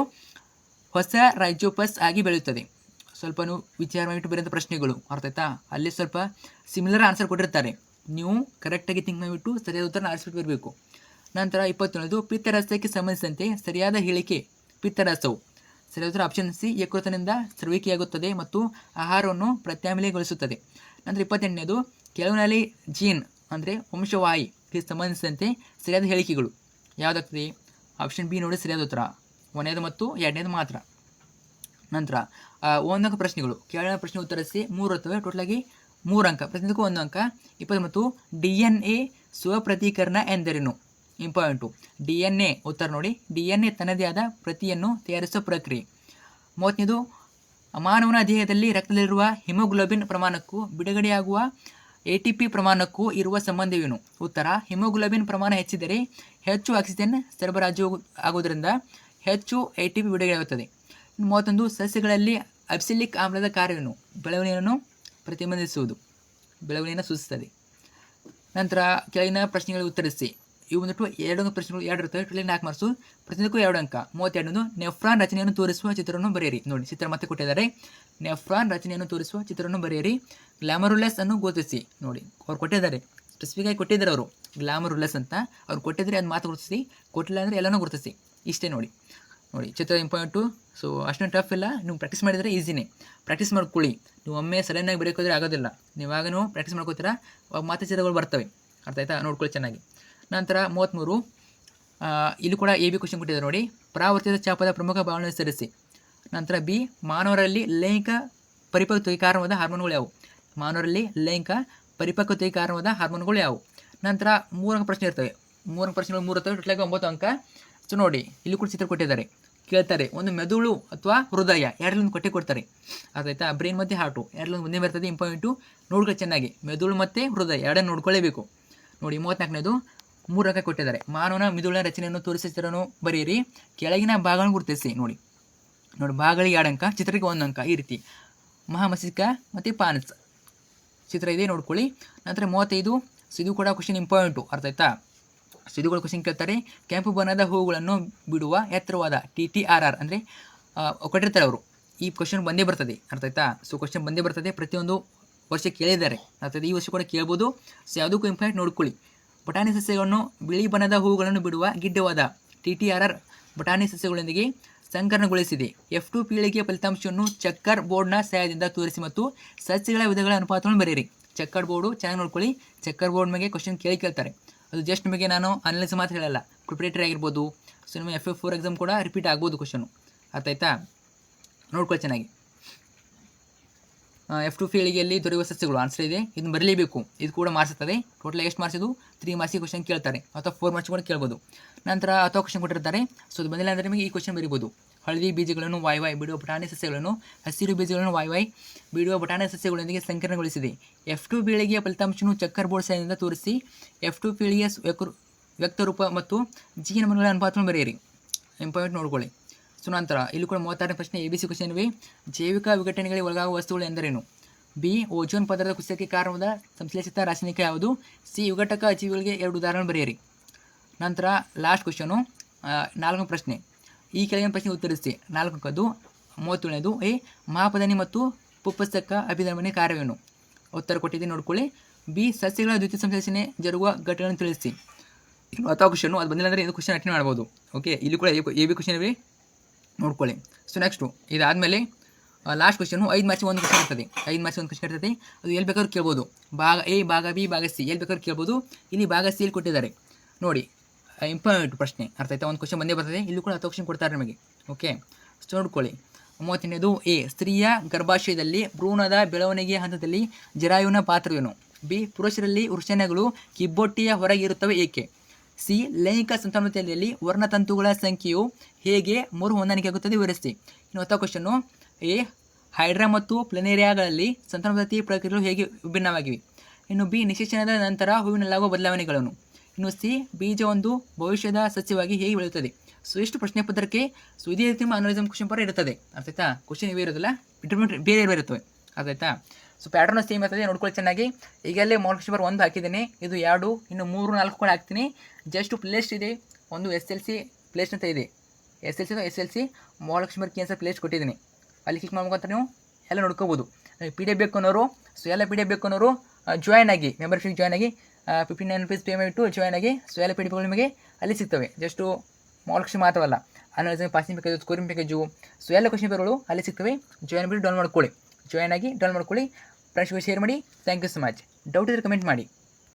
ಹೊಸ ರೈಜೋಪಸ್ ಆಗಿ ಬೆಳೆಯುತ್ತದೆ. ಸ್ವಲ್ಪ ನೀವು ವಿಚಾರ ಮಾಡಿಬಿಟ್ಟು ಬರೆಯುವಂಥ ಪ್ರಶ್ನೆಗಳು. ಅರ್ಥ ಆಯ್ತಾ? ಅಲ್ಲಿ ಸ್ವಲ್ಪ ಸಿಮಿಲರ್ ಆನ್ಸರ್ ಕೊಟ್ಟಿರ್ತಾರೆ. ನೀವು ಕರೆಕ್ಟಾಗಿ ಥಿಂಕ್ ಮಾಡಿಬಿಟ್ಟು ಸರಿಯಾದ ಉತ್ತರ ಆರಿಸ್ಬಿಟ್ಟು ಬರಬೇಕು. ನಂತರ 27ನೇದು ಪಿತ್ತರಸಕ್ಕೆ ಸಂಬಂಧಿಸಿದಂತೆ ಸರಿಯಾದ ಹೇಳಿಕೆ. ಪಿತ್ತರಸವು ಸರಿಯಾದ ಉತ್ತರ ಆಪ್ಷನ್ ಸಿ, ಯಕೃತನಿಂದ ಸ್ರವಿಕೆಯಾಗುತ್ತದೆ ಮತ್ತು ಆಹಾರವನ್ನು ಪ್ರತ್ಯಾಮ್ಲೀಯಗೊಳಿಸುತ್ತದೆ. ನಂತರ 28ನೇದು ಕೆಲವಿನಲ್ಲಿ ಜೀನ್ ಅಂದರೆ ವಂಶವಾಹಿಗೆ ಸಂಬಂಧಿಸಿದಂತೆ ಸರಿಯಾದ ಹೇಳಿಕೆಗಳು ಯಾವುದಾಗ್ತದೆ? ಆಪ್ಷನ್ ಬಿ ನೋಡಿ ಸರಿಯಾದ ಉತ್ತರ, 1ನೇದು ಮತ್ತು 2ನೇದು ಮಾತ್ರ. ನಂತರ 1 ಅಂಕ ಪ್ರಶ್ನೆಗಳು. ಕೆಳಗಿನ ಪ್ರಶ್ನೆ ಉತ್ತರಿಸಿ 3 ಇರ್ತವೆ. ಟೋಟಲಾಗಿ 3 ಅಂಕ, ಪ್ರತಿಯೊಂದಕ್ಕೂ 1 ಅಂಕ. 29 DNA ಸ್ವಪ್ರತೀಕರಣ ಎಂದರೇನು? ಇಂಪಾರ್ಟೆಂಟು. DNA ಉತ್ತರ ನೋಡಿ, DNA ತನ್ನದೇ ಆದ ಪ್ರತಿಯನ್ನು ತಯಾರಿಸುವ ಪ್ರಕ್ರಿಯೆ. 30ನೇದು ಮಾನವನ ದೇಹದಲ್ಲಿ ರಕ್ತದಲ್ಲಿರುವ ಹಿಮೋಗ್ಲೋಬಿನ್ ಪ್ರಮಾಣಕ್ಕೂ ಬಿಡುಗಡೆಯಾಗುವ ATP ಪ್ರಮಾಣಕ್ಕೂ ಇರುವ ಸಂಬಂಧವೇನು? ಉತ್ತರ, ಹಿಮೋಗ್ಲೋಬಿನ್ ಪ್ರಮಾಣ ಹೆಚ್ಚಿದರೆ ಹೆಚ್ಚು ಆಕ್ಸಿಜನ್ ಸರಬರಾಜು ಆಗುವುದರಿಂದ ಹೆಚ್ಚು ATP ಬಿಡುಗಡೆಯಾಗುತ್ತದೆ. 31 ಸಸ್ಯಗಳಲ್ಲಿ ಅಬ್ಸಿಲಿಕ್ ಆಮ್ಲದ ಕಾರ್ಯವೇನು? ಬೆಳವಣಿಗೆಯನ್ನು ಪ್ರತಿಬಂಧಿಸುವುದು, ಬೆಳವಣಿಗೆಯನ್ನು ಸೂಚಿಸುತ್ತದೆ. ನಂತರ ಕೆಳಗಿನ ಪ್ರಶ್ನೆಗಳಿಗೆ ಉತ್ತರಿಸಿ. ಇವು ಬಂದ್ಬಿಟ್ಟು 2 ಪ್ರಶ್ನೆಗಳು 2 ಇರ್ತವೆ. ಟೋಟಲಿ 4 ಮಾರ್ಕ್ಸು, ಪ್ರತಿಯೊಂದಕ್ಕೂ 2 ಅಂಕ. 32ನೇದು ನೆಫ್ರಾನ್ ರಚನೆಯನ್ನು ತೋರಿಸುವ ಚಿತ್ರವನ್ನು ಬರೆಯಿರಿ. ನೋಡಿ, ಚಿತ್ರ ಮತ್ತೆ ಕೊಟ್ಟಿದ್ದಾರೆ. ನೆಫ್ರಾನ್ ರಚನೆಯನ್ನು ತೋರಿಸುವ ಚಿತ್ರವನ್ನು ಬರೆಯಿರಿ. ಗ್ಲಾಮರುಲಸ್ ಅನ್ನು ಗುರುತಿಸಿ. ನೋಡಿ, ಅವ್ರು ಕೊಟ್ಟಿದ್ದಾರೆ, ಸ್ಪೆಸಿಫಿಕ್ ಆಗಿ ಕೊಟ್ಟಿದ್ದಾರೆ ಅವರು, ಗ್ಲಾಮರುಲಸ್ ಅಂತ ಅವ್ರು ಕೊಟ್ಟಿದ್ದಾರೆ. ಅದು ಮಾತು ಗುರುತಿಸಿ, ಕೊಟ್ಟಿಲ್ಲ ಅಂದರೆ ಎಲ್ಲನೂ ಗುರುತಿಸಿ. ಇಷ್ಟೇ ನೋಡಿ. ಚಿತ್ರ ಇಂಪಾರ್ಟೆಂಟು. ಸೊ ಅಷ್ಟೊಂದು ಟಫ್ ಇಲ್ಲ, ನೀವು ಪ್ರಾಕ್ಟೀಸ್ ಮಾಡಿದರೆ ಈಸಿನೇ. ಪ್ರಾಕ್ಟೀಸ್ ಮಾಡ್ಕೊಳ್ಳಿ. ನೀವು ಒಮ್ಮೆ ಸಡನ್ನಾಗಿ ಬರೆಯೋದ್ರೆ ಆಗೋದಿಲ್ಲ. ನೀವಾಗನೂ ಪ್ರಾಕ್ಟೀಸ್ ಮಾಡ್ಕೋತೀರಾ, ಮಾತು ಚಿತ್ರಗಳು ಬರ್ತವೆ. ಅರ್ಥ ಆಯ್ತಾ? ನೋಡ್ಕೊಳ್ಳಿ ಚೆನ್ನಾಗಿ. ನಂತರ 33 ಇಲ್ಲಿ ಕೂಡ AB ಕ್ವಶನ್ ಕೊಟ್ಟಿದ್ದಾರೆ ನೋಡಿ. ಪರಾವರ್ತಿತ ಚಾಪದ ಪ್ರಮುಖ ಭಾವನೆ ಸರಿಸಿ. ನಂತರ ಬಿ, ಮಾನವರಲ್ಲಿ ಲೈಂಗಿಕ ಪರಿಪಕ್ವತೆಗೆ ಕಾರಣವಾದ ಹಾರ್ಮೋನ್ಗಳು ಯಾವುವು? ಮಾನವರಲ್ಲಿ ಲೈಂಗಿಕ ಪರಿಪಕ್ವತೆಗೆ ಕಾರಣವಾದ ಹಾರ್ಮೋನ್ಗಳು ಯಾವುವು? ನಂತರ 3 ಅಂಕ ಪ್ರಶ್ನೆ ಇರ್ತವೆ. 3 ಅಂಕ ಪ್ರಶ್ನೆಗಳು 3 ಇರ್ತವೆ. ಟೋಟಲಾಗಿ 9 ಅಂಕ. ಸೊ ನೋಡಿ, ಇಲ್ಲಿ ಕೂಡ ಚಿತ್ರ ಕೊಟ್ಟಿದ್ದಾರೆ. ಕೇಳ್ತಾರೆ, ಒಂದು ಮೆದುಳು ಅಥವಾ ಹೃದಯ ಎರಡರಿಂದ ಕೊಡ್ತಾರೆ. ಅದಾಯ್ತಾ? ಬ್ರೈನ್ ಮತ್ತು ಹಾರ್ಟು ಎರಡರಿಂದ ಮುಂದೆ ಬರ್ತದೆ. ಇಂಪಾರ್ಟೆಂಟು, ನೋಡ್ಕೊಳ್ಳಿ ಚೆನ್ನಾಗಿ. ಮೆದುಳು ಮತ್ತು ಹೃದಯ ಎರಡನ್ನು ನೋಡ್ಕೊಳ್ಳೇಬೇಕು. ನೋಡಿ, 34ನೇದು 3 ಅಂಕ ಕೊಟ್ಟಿದ್ದಾರೆ. ಮಾನವನ ಮಿದುಳಿನ ರಚನೆಯನ್ನು ತೋರಿಸಿದ ಚಿತ್ರವನ್ನು ಬರೆಯಿರಿ. ಕೆಳಗಿನ ಭಾಗಗಳನ್ನು ಗುರುತಿಸಿ. ನೋಡಿ, ಭಾಗಗಳಿಗೆ 2 ಅಂಕ, ಚಿತ್ರಕ್ಕೆ 1 ಅಂಕ. ಈ ರೀತಿ ಮಹಾಮಸ್ತಿಷ್ಕ ಮತ್ತು ಪಾನ್ಸ್ ಚಿತ್ರ ಇದೆ, ನೋಡ್ಕೊಳ್ಳಿ. ನಂತರ 35 ಇದು ಕೂಡ ಕ್ವಶನ್ ಇಂಪಾರ್ಟೆಂಟು. ಅರ್ಥ ಆಯ್ತಾ? ಇದು ಕ್ವಶನ್ ಕೇಳ್ತಾರೆ. ಕೆಂಪು ಬಣ್ಣದ ಹೂಗಳನ್ನು ಬಿಡುವ ಎತ್ತರವಾದ TTRR ಅಂದರೆ ಕೊಟ್ಟಿರ್ತಾರೆ ಅವರು. ಈ ಕ್ವಶನ್ ಬಂದೇ ಬರ್ತದೆ. ಅರ್ಥ ಆಯ್ತಾ? ಸೊ ಕ್ವಶನ್ ಬಂದೇ ಬರ್ತದೆ, ಪ್ರತಿಯೊಂದು ವರ್ಷ ಕೇಳಿದ್ದಾರೆ. ಅರ್ಥಾತ್ ಈ ವರ್ಷ ಕೂಡ ಕೇಳ್ಬೋದು. ಸೊ ಯಾವುದಕ್ಕೂ ಇಂಪಾರ್ಟೆಂಟ್ ನೋಡ್ಕೊಳ್ಳಿ. ಬಟಾಣಿ ಸಸ್ಯಗಳನ್ನು ಬಿಳಿ ಬಣ್ಣದ ಹೂಗಳನ್ನು ಬಿಡುವ ಗಿಡ್ಡವಾದ TTRR ಬಟಾಣಿ ಸಸ್ಯಗಳೊಂದಿಗೆ ಸಂಕರಣಗೊಳಿಸಿದೆ. F2 ಪೀಳಿಗೆಯ ಫಲಿತಾಂಶವನ್ನು ಚೆಕ್ಕರ್ ಬೋರ್ಡ್ನ ಸಹಾಯದಿಂದ ತೋರಿಸಿ ಮತ್ತು ಸಸ್ಯಗಳ ವಿಧಗಳ ಅನುಪಾತವನ್ನು ಬರೆಯಿರಿ. ಚೆಕ್ಕರ್ ಬೋರ್ಡು ಚೆನ್ನಾಗಿ ನೋಡ್ಕೊಳ್ಳಿ. ಚೆಕ್ಕರ್ ಬೋರ್ಡ್ ಮೇಲೆ ಕ್ವಶನ್ ಕೇಳ್ತಾರೆ. ಅದು ಜಸ್ಟ್ ನಿಮಗೆ ನಾನು ಅನಲೈಸ್ ಮಾತ್ರ ಹೇಳಲ್ಲ, ಪ್ರಿಪರೇಟರಿ ಆಗಿರ್ಬೋದು. ಸೊ ನಿಮಗೆ FF4 ಎಕ್ಸಾಮ್ ಕೂಡ ರಿಪೀಟ್ ಆಗ್ಬೋದು ಕ್ವಶನು. ಅರ್ಥ ಆಯ್ತಾ? ನೋಡ್ಕೊಳ್ಳಿ ಚೆನ್ನಾಗಿ. F2 ಪೀಳಿಗೆಯಲ್ಲಿ ದೊರೆಯುವ ಸಸ್ಯಗಳು ಆನ್ಸರ್ ಇದೆ, ಇದನ್ನು ಬರಲೇಬೇಕು. ಇದು ಕೂಡ ಮಾರ್ಕ್ಸ್ ಇರ್ತದೆ. ಟೋಟಲ್ ಎಷ್ಟು ಮಾರ್ಕ್ಸ್ ಇದು? 3 ಮಾರ್ಕ್ಸಿಗೆ ಕ್ವಶನ್ ಕೇಳ್ತಾರೆ, ಅಥವಾ 4 ಮಾರ್ಕ್ಸ್ ಕೂಡ ಕೇಳ್ಬೋದು. ನಂತರ ಅಥವಾ ಕ್ವಶನ್ ಕೊಟ್ಟಿರ್ತಾರೆ. ಸೊ ಅದು ಬಂದಿಲ್ಲ ಅಂದರೆ ನಿಮಗೆ ಈ ಕ್ವಶನ್ ಬರೀಬೋದು. ಹಳದಿ ಬೀಜಗಳನ್ನು YY ಬಿಡುವ ಬಟಾಣಿ ಸಸ್ಯಗಳನ್ನು ಹಸಿರು ಬೀಜಗಳನ್ನು YY ಬಿಡುವ ಬಟಾಣಿ ಸಸ್ಯಗಳೊಂದಿಗೆ ಸಂಕರಣಗೊಳಿಸಿದೆ. F2 ಪೀಳಿಗೆಯ ಫಲಿತಾಂಶವನ್ನು ಚೆಕ್ಕರ್ ಬೋರ್ಡ್ ಸಹಾಯದಿಂದ ತೋರಿಸಿ F2 ಪೀಳಿಗೆಯ ವ್ಯಕ್ತರೂಪ ಮತ್ತು ಜೀನ್ ನಮೂನೆಗಳ ಅನುಪಾತವನ್ನು ಬರೆಯಿರಿ. ಇಂಪಾರ್ಟೆಂಟ್ ನೋಡ್ಕೊಳ್ಳಿ. ಸೊ ನಂತರ ಇಲ್ಲಿ ಕೂಡ 36ನೇ ಪ್ರಶ್ನೆ ABC ಕ್ವಶನ್ ಇವೆ. ಜೈವಿಕ ವಿಘಟನೆಗಳಿಗೆ ಒಳಗಾಗುವ ವಸ್ತುಗಳು ಎಂದರೇನು? ಬಿ, ಓಜೋನ್ ಪದರದ ಕುಸಿತಕ್ಕೆ ಕಾರಣವಾದ ಸಂಶ್ಲೇಷಿತ ರಾಸಾಯನಿಕ ಯಾವುದು? ಸಿ, ವಿಘಟಕ ಅಜೀವಿಗಳಿಗೆ 2 ಉದಾಹರಣೆ ಬರೆಯಿರಿ. ನಂತರ ಲಾಸ್ಟ್ ಕ್ವಶನು 4ನೇ ಪ್ರಶ್ನೆ. ಈ ಕೆಳಗಿನ ಪ್ರಶ್ನೆ ಉತ್ತರಿಸಿ. 4 ಅಂಕದ್ದು. 37ನೇದು ಎ, ಮಹಾಪಧನಿ ಮತ್ತು ಪುಪ್ಪಸಕ ಅಭಿಧಮನೆ ಕಾರ್ಯವೇನು? ಉತ್ತರ ಕೊಟ್ಟಿದ್ದೀನಿ, ನೋಡ್ಕೊಳ್ಳಿ. ಬಿ, ಸಸ್ಯಗಳ ದ್ವಿತೀಯ ಸಂಶ್ಲೇಷಣೆ ಜರುಗುವ ಘಟನೆಯನ್ನು ತಿಳಿಸಿ. ಅಥವಾ ಕ್ವಶನು ಅದು ಬಂದಿಲ್ಲ ಅಂದರೆ ಇದು ಕ್ವಶನ್ ಅಟೆಂಡ್ ಮಾಡ್ಬೋದು. ಓಕೆ, ಇಲ್ಲಿ ಕೂಡ AB ಕ್ವಶನ್ ಇವೆ. ನೋಡ್ಕೊಳ್ಳಿ. ಸೊ ನೆಕ್ಸ್ಟು ಇದಾದಮೇಲೆ ಲಾಸ್ಟ್ ಕ್ವಶನು 5 ಮಾರ್ಕ್ಸ್ ಒಂದು ಕ್ವಶನ್ ಇರ್ತದೆ. 5 ಮಾರ್ಕ್ಸ್ ಒಂದು ಕ್ವಶನ್ ಇರ್ತದೆ. ಅದು ಎಲ್ಲಿ ಬೇಕಾದ್ರೂ ಕೇಳ್ಬೋದು. ಭಾಗ ಎ, ಭಾಗ ಬಿ, ಭಾಗ ಸಿ ಎಲ್ಲಿ ಬೇಕಾದ್ರೂ ಕೇಳ್ಬೋದು. ಇಲ್ಲಿ ಭಾಗ ಸಿ ಇಲ್ಲಿ ಕೊಟ್ಟಿದ್ದಾರೆ ನೋಡಿ. ಇಂಪಾರ್ಟೆಂಟ್ ಪ್ರಶ್ನೆ ಅರ್ಥ ಆಯ್ತಾ. ಒಂದು ಕ್ವಶನ್ ಬಂದೇ ಬರ್ತದೆ. ಇಲ್ಲಿ ಕೂಡ 10 ಕ್ವಶನ್ ಕೊಡ್ತಾರೆ ನಿಮಗೆ. ಓಕೆ, ಸೊ ನೋಡ್ಕೊಳ್ಳಿ. 38ನೇದು ಎ, ಸ್ತ್ರೀಯ ಗರ್ಭಾಶಯದಲ್ಲಿ ಭ್ರೂಣದ ಬೆಳವಣಿಗೆಯ ಹಂತದಲ್ಲಿ ಜರಾಯುವಿನ ಪಾತ್ರವೇನು? ಬಿ, ಪುರುಷರಲ್ಲಿ ವೃಷಣಗಳು ಕಿಬ್ಬೊಟ್ಟೆಯ ಹೊರಗೆ ಇರುತ್ತವೆ ಏಕೆ? ಸಿ, ಲೈಂಗಿಕ ಸಂತಾನೋತ್ಪತ್ತಿಯಲ್ಲಿ ವರ್ಣತಂತುಗಳ ಸಂಖ್ಯೆಯು ಹೇಗೆ ಮರು ಹೊಂದಾಣಿಕೆಯಾಗುತ್ತದೆ ವಿವರಿಸಿ. ಇನ್ನು 10 ಕ್ವಶನ್ನು ಎ, ಹೈಡ್ರಾ ಮತ್ತು ಪ್ಲನೇರಿಯಾಗಳಲ್ಲಿ ಸಂತಾನೋತ್ಪತ್ತಿ ಪ್ರಕ್ರಿಯೆಗಳು ಹೇಗೆ ವಿಭಿನ್ನವಾಗಿವೆ? ಇನ್ನು ಬಿ, ನಿಶೇಚನದ ನಂತರ ಹೂವಿನಲ್ಲಾಗುವ ಬದಲಾವಣೆಗಳನ್ನು. ಇನ್ನು ಸಿ, ಬೀಜವೊಂದು ಭವಿಷ್ಯದ ಸಸ್ಯವಾಗಿ ಹೇಗೆ ಬೆಳೆಯುತ್ತದೆ? ಸೊ ಇಷ್ಟು ಪ್ರಶ್ನೆ ಪತ್ರಕ್ಕೆ. ಸೊ ಇದೇ ರೀತಿ ಅನಾಲಿಸಮ್ ಕ್ವಶನ್ ಪರ ಇರ್ತದೆ ಅರ್ಥ ಆಯ್ತಾ. ಕ್ವಶನ್ ಇವೇ ಇರೋದಿಲ್ಲ, ಡಿಟರ್ಮಿನೆಂಟ್ ಬೇರೆ ಬೇರೆ ಇರ್ತವೆ ಅರ್ಥ ಆಯ್ತಾ. ಸೊ ಪ್ಯಾಟರ್ನ್ ಸೇಮ್ ಇರ್ತದೆ, ನೋಡ್ಕೊಳ್ಳಿ ಚೆನ್ನಾಗಿ. ಈಗಲೇ ಮಾಡೆಲ್ ಕ್ವಶನ್ ಪೇಪರ್ 1 ಹಾಕಿದ್ದೀನಿ, ಇದು 2, ಇನ್ನು 3, 4 ಕೂಡ ಹಾಕ್ತೀನಿ. ಜಸ್ಟ್ ಪ್ಲೇಸ್ಟ್ ಇದೆ, ಒಂದು SLC ಪ್ಲೇಸ್ಟ್ ಅಂತ ಇದೆ. SLC model question paper key answer playlist ಕೊಟ್ಟಿದ್ದೀನಿ. ಅಲ್ಲಿ ಕ್ಲಿಕ್ ಮಾಡ್ಬೇಕಂತ ನೀವು ಎಲ್ಲ ನೋಡ್ಕೋಬೋದು. PDF ಬೇಕು ಅನ್ನೋರು, ಸೊ ಎಲ್ಲ PDF ಬೇಕು ಅನ್ನೋರು ಜಾಯ್ನ್ ಆಗಿ, ಮೆಂಬರ್ಶಿಪ್ ಜಾಯ್ನ್ ಆಗಿ 59 rupees ಪೇಮೆಂಟು ಜಾಯ್ನ್ ಆಗಿ. ಸೊ ಎಲ್ಲ PDF ನಿಮಗೆ ಅಲ್ಲಿ ಸಿಗ್ತವೆ. ಜಸ್ಟು ಮಾಡೆಲ್ ಕ್ವಶನ್ ಮಾತ್ರವಲ್ಲ, analysis passing package, scoring package, so ಎಲ್ಲ ಕ್ವಶನ್ ಪೇಪರ್ಗಳು ಅಲ್ಲಿ ಸಿಗ್ತವೆ. ಜಾಯ್ನ್ ಬಿಟ್ಟು ಡೌನ್ ಮಾಡ್ಕೊಳ್ಳಿ, ಜಾಯ್ನ್ ಆಗಿ ಡೌನ್ ಮಾಡ್ಕೊಳ್ಳಿ. ಫ್ರೆಂಡ್ಸ್ಗೆ ಶೇರ್ ಮಾಡಿ. Thank you so much. Doubt ಇದ್ದರೆ ಕಮೆಂಟ್ ಮಾಡಿ.